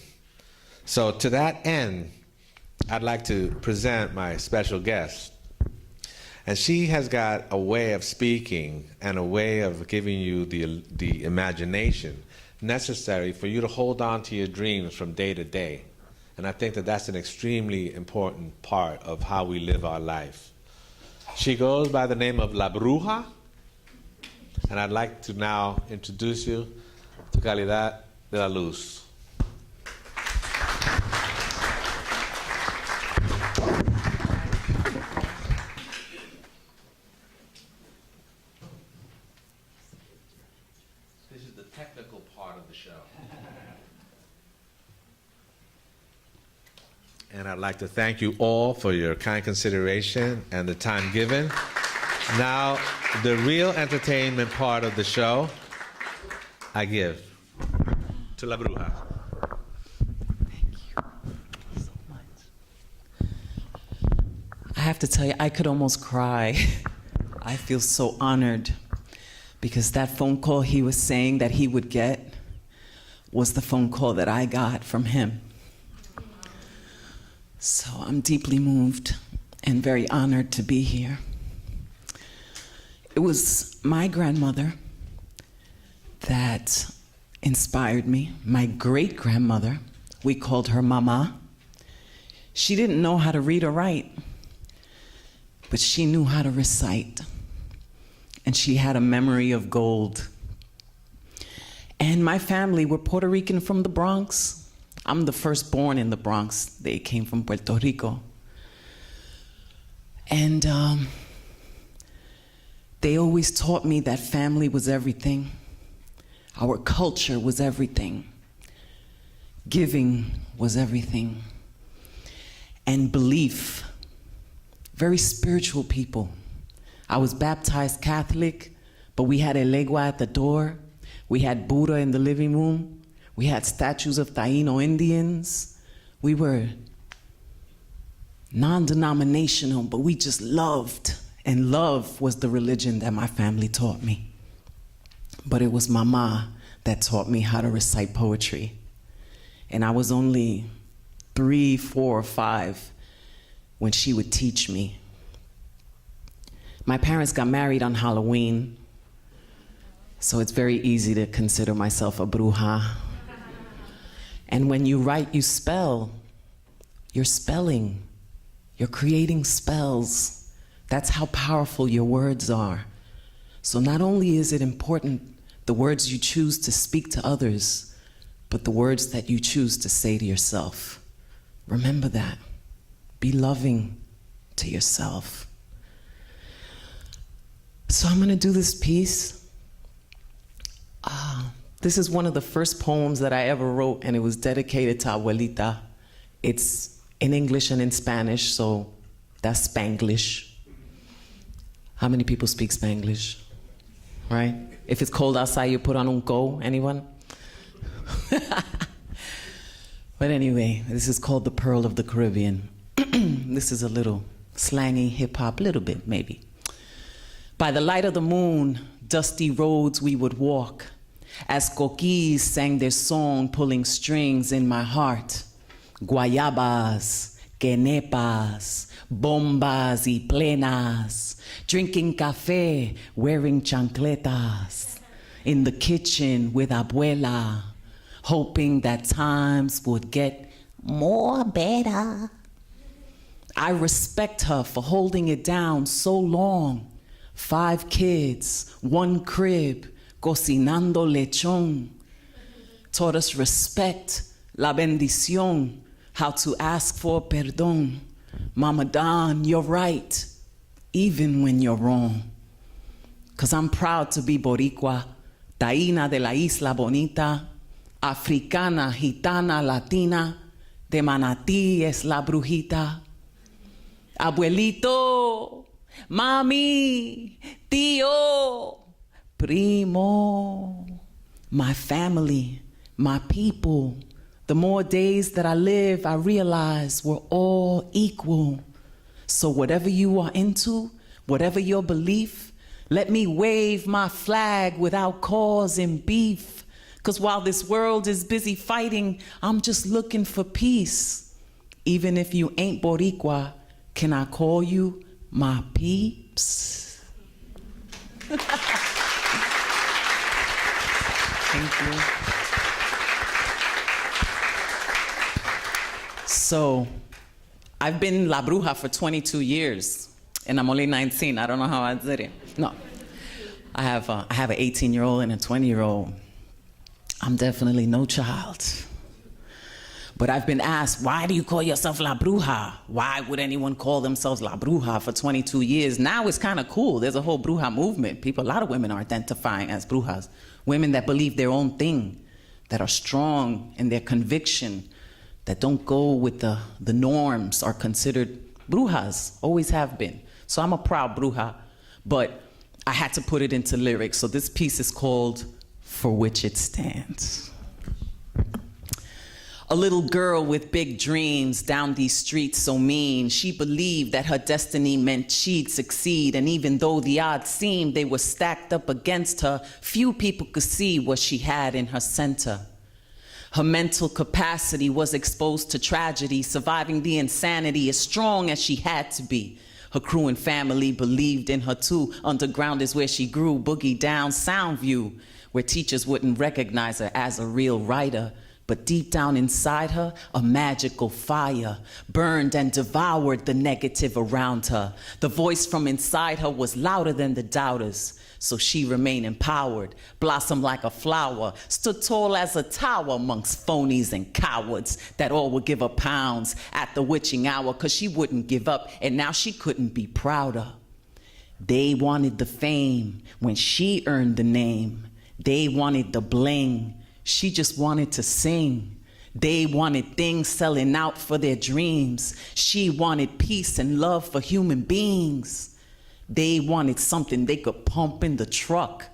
So to that end, I'd like to present my special guest. And she has got a way of speaking and a way of giving you the imagination necessary for you to hold on to your dreams from day to day. And I think that that's an extremely important part of how we live our life. She goes by the name of La Bruja, and I'd like to now introduce you to Calidad de la Luz. This is the technical part of the show. And I'd like to thank you all for your kind consideration and the time given. Now, the real entertainment part of the show, I give to La Bruja. So much. I have to tell you, I could almost cry. I feel so honored because that phone call he was saying that he would get was the phone call that I got from him. So I'm deeply moved and very honored to be here. It was my grandmother that inspired me, my great-grandmother. We called her Mama. She didn't know how to read or write, but she knew how to recite. And she had a memory of gold. And my family were Puerto Rican from the Bronx. I'm the firstborn in the Bronx. They came from Puerto Rico. And they always taught me that family was everything. Our culture was everything. Giving was everything. And belief. Very spiritual people. I was baptized Catholic, but we had a legua at the door. We had Buddha in the living room. We had statues of Taino Indians. We were non-denominational, but we just loved. And love was the religion that my family taught me. But it was Mama that taught me how to recite poetry. And I was only 3, 4, or 5 when she would teach me. My parents got married on Halloween, so it's very easy to consider myself a bruja. And when you write, you spell. You're spelling. You're creating spells. That's how powerful your words are. So not only is it important the words you choose to speak to others, but the words that you choose to say to yourself. Remember that. Be loving to yourself. So I'm going to do this piece. This is one of the first poems that I ever wrote, and it was dedicated to Abuelita. It's in English and in Spanish, so that's Spanglish. How many people speak Spanglish? Right? If it's cold outside, you put on un coat. Anyone? But anyway, this is called The Pearl of the Caribbean. This is a little slangy hip-hop, little bit maybe. By the light of the moon, dusty roads we would walk, as coquis sang their song, pulling strings in my heart. Guayabas, quenepas, bombas y plenas, drinking café, wearing chancletas, in the kitchen with abuela, hoping that times would get more better. I respect her for holding it down so long. 5 kids, 1 crib, cocinando lechón. Taught us respect, la bendición, how to ask for perdón. Mama Don, you're right, even when you're wrong. 'Cause I'm proud to be Boricua, Taína de la Isla Bonita, Africana, Gitana, Latina, de Manatí es la brujita. Abuelito, mami, tío, primo, my family, my people. The more days that I live, I realize we're all equal. So whatever you are into, whatever your belief, let me wave my flag without cause and beef. 'Cause while this world is busy fighting, I'm just looking for peace. Even if you ain't Boricua, can I call you my peeps? Thank you. So I've been La Bruja for 22 years, and I'm only 19. I don't know how I did it. No. I have an 18-year-old and a 20-year-old. I'm definitely no child. But I've been asked, why do you call yourself La Bruja? Why would anyone call themselves La Bruja for 22 years? Now it's kind of cool. There's a whole Bruja movement. A lot of women are identifying as Brujas. Women that believe their own thing, that are strong in their conviction, that don't go with the norms, are considered Brujas, always have been. So I'm a proud Bruja, but I had to put it into lyrics. So this piece is called For Which It Stands. A little girl with big dreams down these streets so mean. She believed that her destiny meant she'd succeed. And even though the odds seemed they were stacked up against her, few people could see what she had in her center. Her mental capacity was exposed to tragedy, surviving the insanity as strong as she had to be. Her crew and family believed in her too. Underground is where she grew, boogie down Soundview, where teachers wouldn't recognize her as a real writer. But deep down inside her, a magical fire burned and devoured the negative around her. The voice from inside her was louder than the doubters. So she remained empowered, blossomed like a flower, stood tall as a tower amongst phonies and cowards that all would give her pounds at the witching hour, 'cause she wouldn't give up, and now she couldn't be prouder. They wanted the fame when she earned the name. They wanted the bling. She just wanted to sing. They wanted things selling out for their dreams. She wanted peace and love for human beings. They wanted something they could pump in the truck.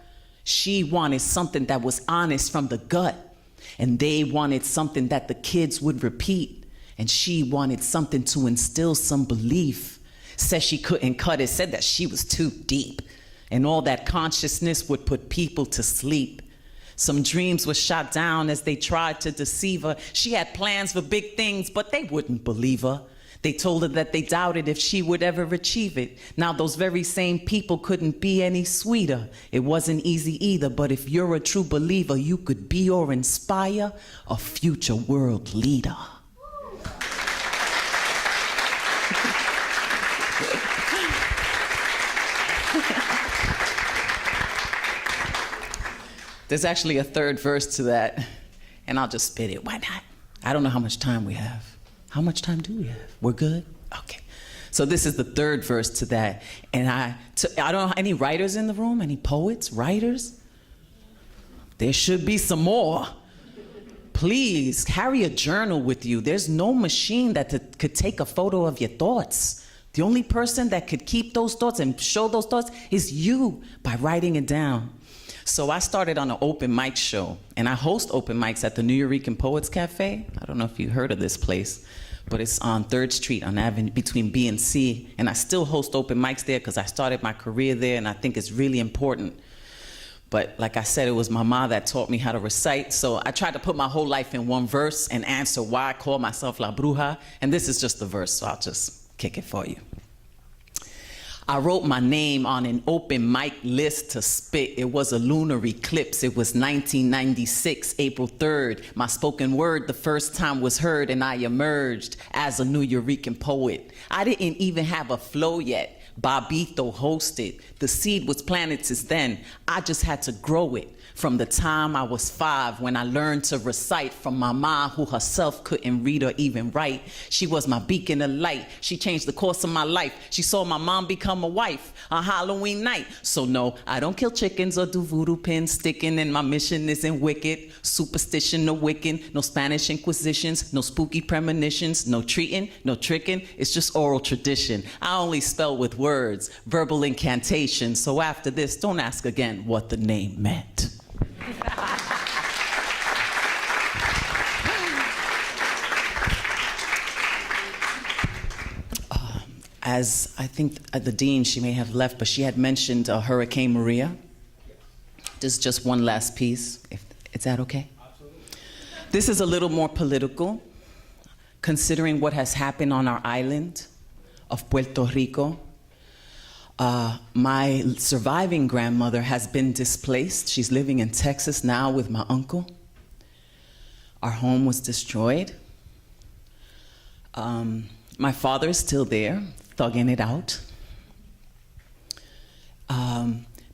She wanted something that was honest from the gut. And they wanted something that the kids would repeat. And she wanted something to instill some belief. Said she couldn't cut it, said that she was too deep. And all that consciousness would put people to sleep. Some dreams were shot down as they tried to deceive her. She had plans for big things, but they wouldn't believe her. They told her that they doubted if she would ever achieve it. Now those very same people couldn't be any sweeter. It wasn't easy either, but if you're a true believer, you could be or inspire a future world leader. There's actually a third verse to that, and I'll just spit it. Why not? I don't know how much time we have. How much time do we have? We're good? Okay. So this is the third verse to that. And I don't know, any writers in the room? Any poets, writers? There should be some more. Please, carry a journal with you. There's no machine that could take a photo of your thoughts. The only person that could keep those thoughts and show those thoughts is you by writing it down. So I started on an open mic show, and I host open mics at the New Eurekan Poets Cafe. I don't know if you heard of this place, but it's on 3rd Street on Avenue between B and C, and I still host open mics there because I started my career there, and I think it's really important. But like I said, it was my mom that taught me how to recite, so I tried to put my whole life in one verse and answer why I call myself La Bruja, and this is just the verse, so I'll just kick it for you. I wrote my name on an open mic list to spit. It was a lunar eclipse. It was 1996, April 3rd. My spoken word the first time was heard, and I emerged as a New Eurekan poet. I didn't even have a flow yet. Bobito hosted. The seed was planted since then. I just had to grow it. From the time I was 5, when I learned to recite from my mom, who herself couldn't read or even write. She was my beacon of light. She changed the course of my life. She saw my mom become a wife on Halloween night. So no, I don't kill chickens or do voodoo pins sticking, and my mission isn't wicked. Superstition, no Wiccan, no Spanish Inquisitions, no spooky premonitions, no treating, no tricking. It's just oral tradition. I only spell with words, verbal incantation. So after this, don't ask again what the name meant. As I think the dean, she may have left, but she had mentioned Hurricane Maria. This is just one last piece. Is that okay? Absolutely. This is a little more political, considering what has happened on our island of Puerto Rico. My surviving grandmother has been displaced. She's living in Texas now with my uncle. Our home was destroyed. My father is still there, thugging it out.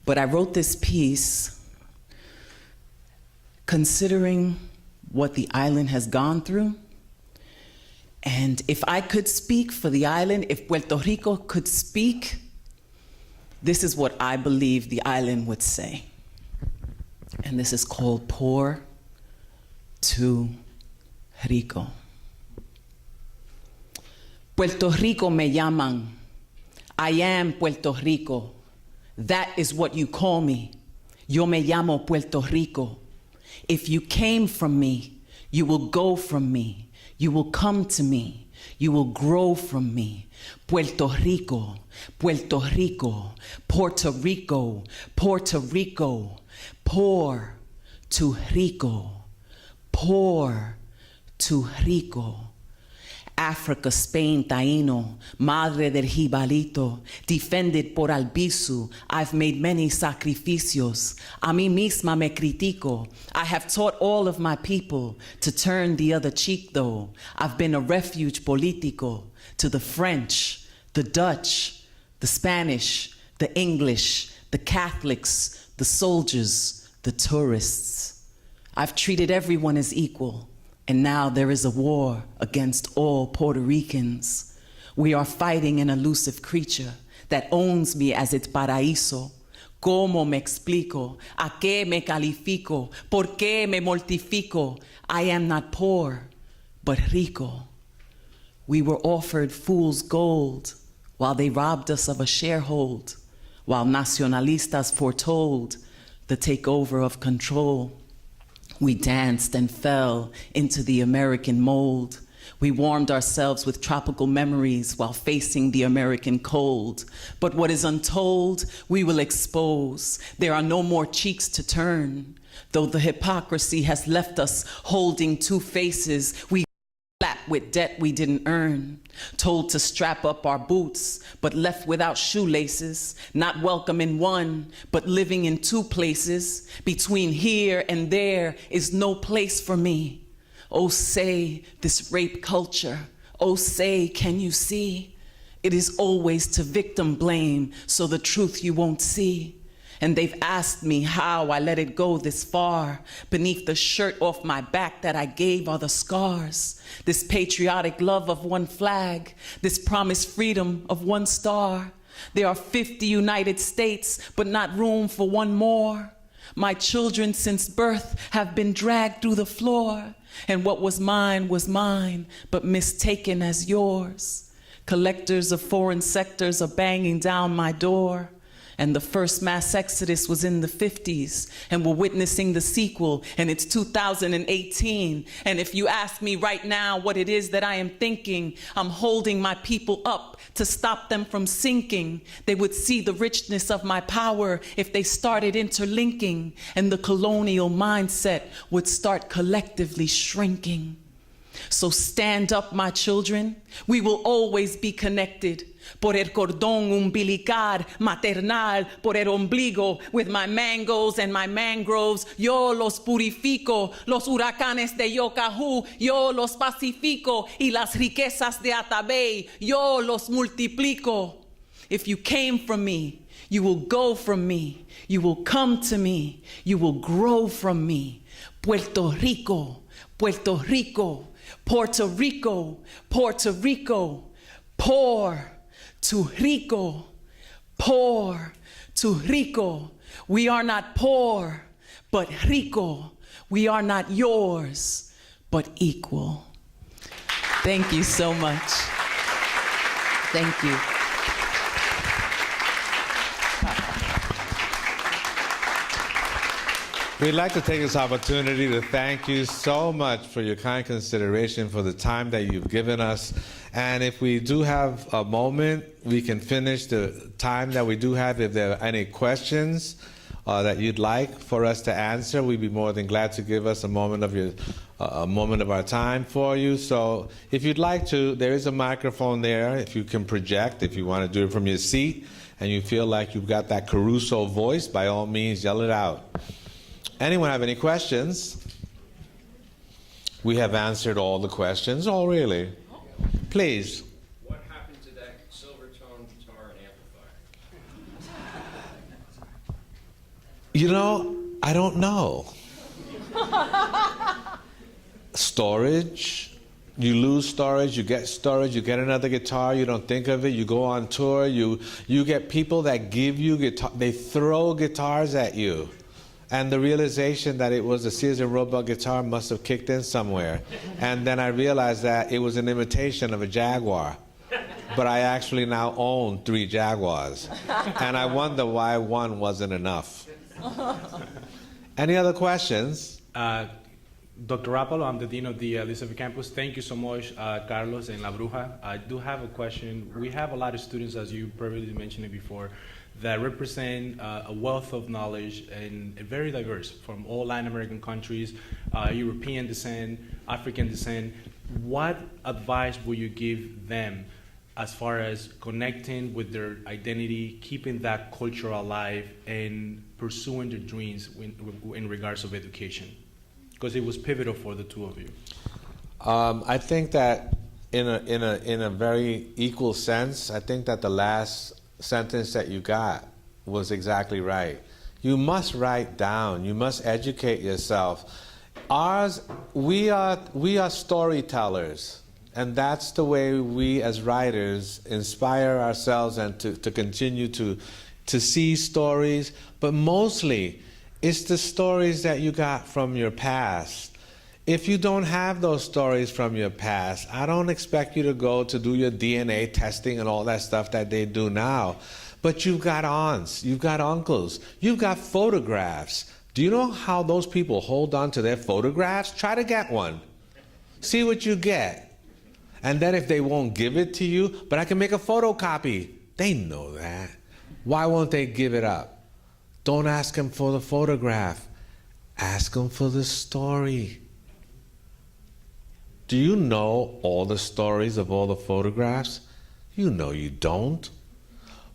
But I wrote this piece considering what the island has gone through. And if I could speak for the island, if Puerto Rico could speak, this is what I believe the island would say. And this is called Puerto Rico. Puerto Rico me llaman. I am Puerto Rico. That is what you call me. Yo me llamo Puerto Rico. If you came from me, you will go from me. You will come to me. You will grow from me. Puerto Rico, Puerto Rico, Puerto Rico, Puerto Rico, Puerto Rico, Puerto Rico. Africa, Spain, Taíno, Madre del Jibalito, defended por Albizu. I've made many sacrificios. A mí misma me critico. I have taught all of my people to turn the other cheek, though. I've been a refuge politico to the French, the Dutch, the Spanish, the English, the Catholics, the soldiers, the tourists. I've treated everyone as equal. And now there is a war against all Puerto Ricans. We are fighting an elusive creature that owns me as its paraíso. ¿Cómo me explico? ¿A qué me califico? ¿Por qué me mortifico? I am not poor, but rico. We were offered fool's gold while they robbed us of a sharehold, while nacionalistas foretold the takeover of control. We danced and fell into the American mold. We warmed ourselves with tropical memories while facing the American cold. But what is untold, we will expose. There are no more cheeks to turn. Though the hypocrisy has left us holding two faces, we slapped with debt we didn't earn. Told to strap up our boots, but left without shoelaces. Not welcome in one, but living in two places. Between here and there is no place for me. Oh, say, this rape culture. Oh, say, can you see? It is always to victim blame, so the truth you won't see. And they've asked me how I let it go this far. Beneath the shirt off my back that I gave are the scars. This patriotic love of one flag, this promised freedom of one star. There are 50 United States, but not room for one more. My children since birth have been dragged through the floor. And what was mine, but mistaken as yours. Collectors of foreign sectors are banging down my door. And the first mass exodus was in the 50s, and we're witnessing the sequel, and it's 2018. And if you ask me right now what it is that I am thinking, I'm holding my people up to stop them from sinking. They would see the richness of my power if they started interlinking, and the colonial mindset would start collectively shrinking. So stand up, my children. We will always be connected. Por el cordón umbilical, maternal, por el ombligo, with my mangoes and my mangroves, yo los purifico, los huracanes de Yocajú, yo los pacifico, y las riquezas de Atabey, yo los multiplico. If you came from me, you will go from me, you will come to me, you will grow from me. Puerto Rico, Puerto Rico, Puerto Rico, Puerto Rico, Puerto Rico, Puerto Rico. We are not poor, but rico. We are not yours, but equal. Thank you so much. Thank you. We'd like to take this opportunity to thank you so much for your kind consideration, for the time that you've given us. And if we do have a moment, we can finish the time that we do have. If there are any questions that you'd like for us to answer, we'd be more than glad to give us a moment of our time for you. So if you'd like to, there is a microphone there. If you can project, if you want to do it from your seat, and you feel like you've got that Caruso voice, by all means, yell it out. Anyone have any questions? We have answered all the questions. Oh, really? Please. What happened to that silver tone guitar and amplifier? You know, I don't know. Storage. You lose storage, you get another guitar, you don't think of it, you go on tour, you get people that give you guitar, they throw guitars at you. And the realization that it was a Sears and Roebuck guitar must have kicked in somewhere. And then I realized that it was an imitation of a Jaguar. But I actually now own 3 Jaguars. And I wonder why one wasn't enough. Any other questions? Dr. Rapalo, I'm the Dean of the Elizabeth campus. Thank you so much, Carlos and La Bruja. I do have a question. We have a lot of students, as you previously mentioned it before, that represent a wealth of knowledge and very diverse from all Latin American countries, European descent, African descent. What advice would you give them as far as connecting with their identity, keeping that culture alive, and pursuing their dreams in regards of education? Because it was pivotal for the two of you. I think that in a very equal sense, I think that the last sentence that you got was exactly right. You must write down. You must educate yourself. We are storytellers, and that's the way we as writers inspire ourselves and to continue to see stories, but mostly it's the stories that you got from your past. If you don't have those stories from your past, I don't expect you to go to do your DNA testing and all that stuff that they do now. But you've got aunts, you've got uncles, you've got photographs. Do you know how those people hold on to their photographs? Try to get one. See what you get. And then if they won't give it to you, but I can make a photocopy. They know that. Why won't they give it up? Don't ask them for the photograph. Ask them for the story. Do you know all the stories of all the photographs? You know you don't.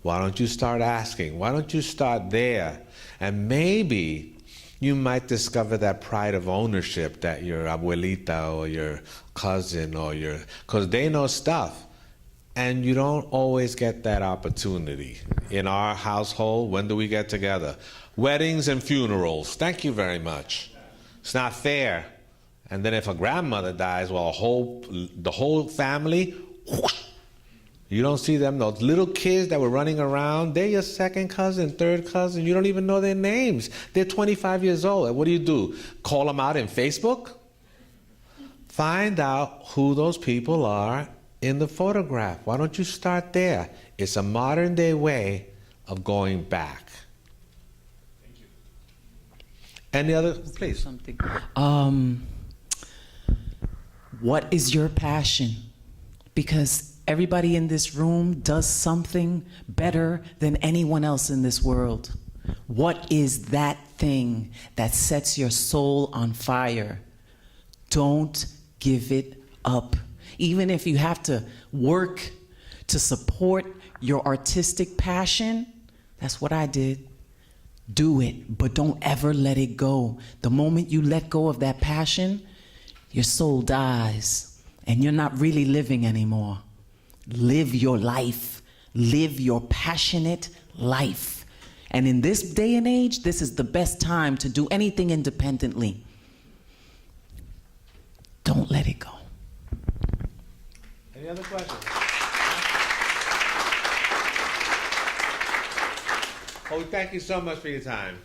Why don't you start asking? Why don't you start there? And maybe you might discover that pride of ownership that your abuelita or your cousin or because they know stuff. And you don't always get that opportunity. In our household, when do we get together? Weddings and funerals. Thank you very much. It's not fair. And then if a grandmother dies, well, the whole family, whoosh, you don't see them. Those little kids that were running around, they're your second cousin, third cousin. You don't even know their names. They're 25 years old. And what do? Call them out in Facebook? Find out who those people are in the photograph. Why don't you start there? It's a modern day way of going back. Thank you. Any other, please? Something. What is your passion? Because everybody in this room does something better than anyone else in this world. What is that thing that sets your soul on fire? Don't give it up. Even if you have to work to support your artistic passion, that's what I did. Do it, but don't ever let it go. The moment you let go of that passion, your soul dies, and you're not really living anymore. Live your life. Live your passionate life. And in this day and age, this is the best time to do anything independently. Don't let it go. Any other questions? Oh, thank you so much for your time.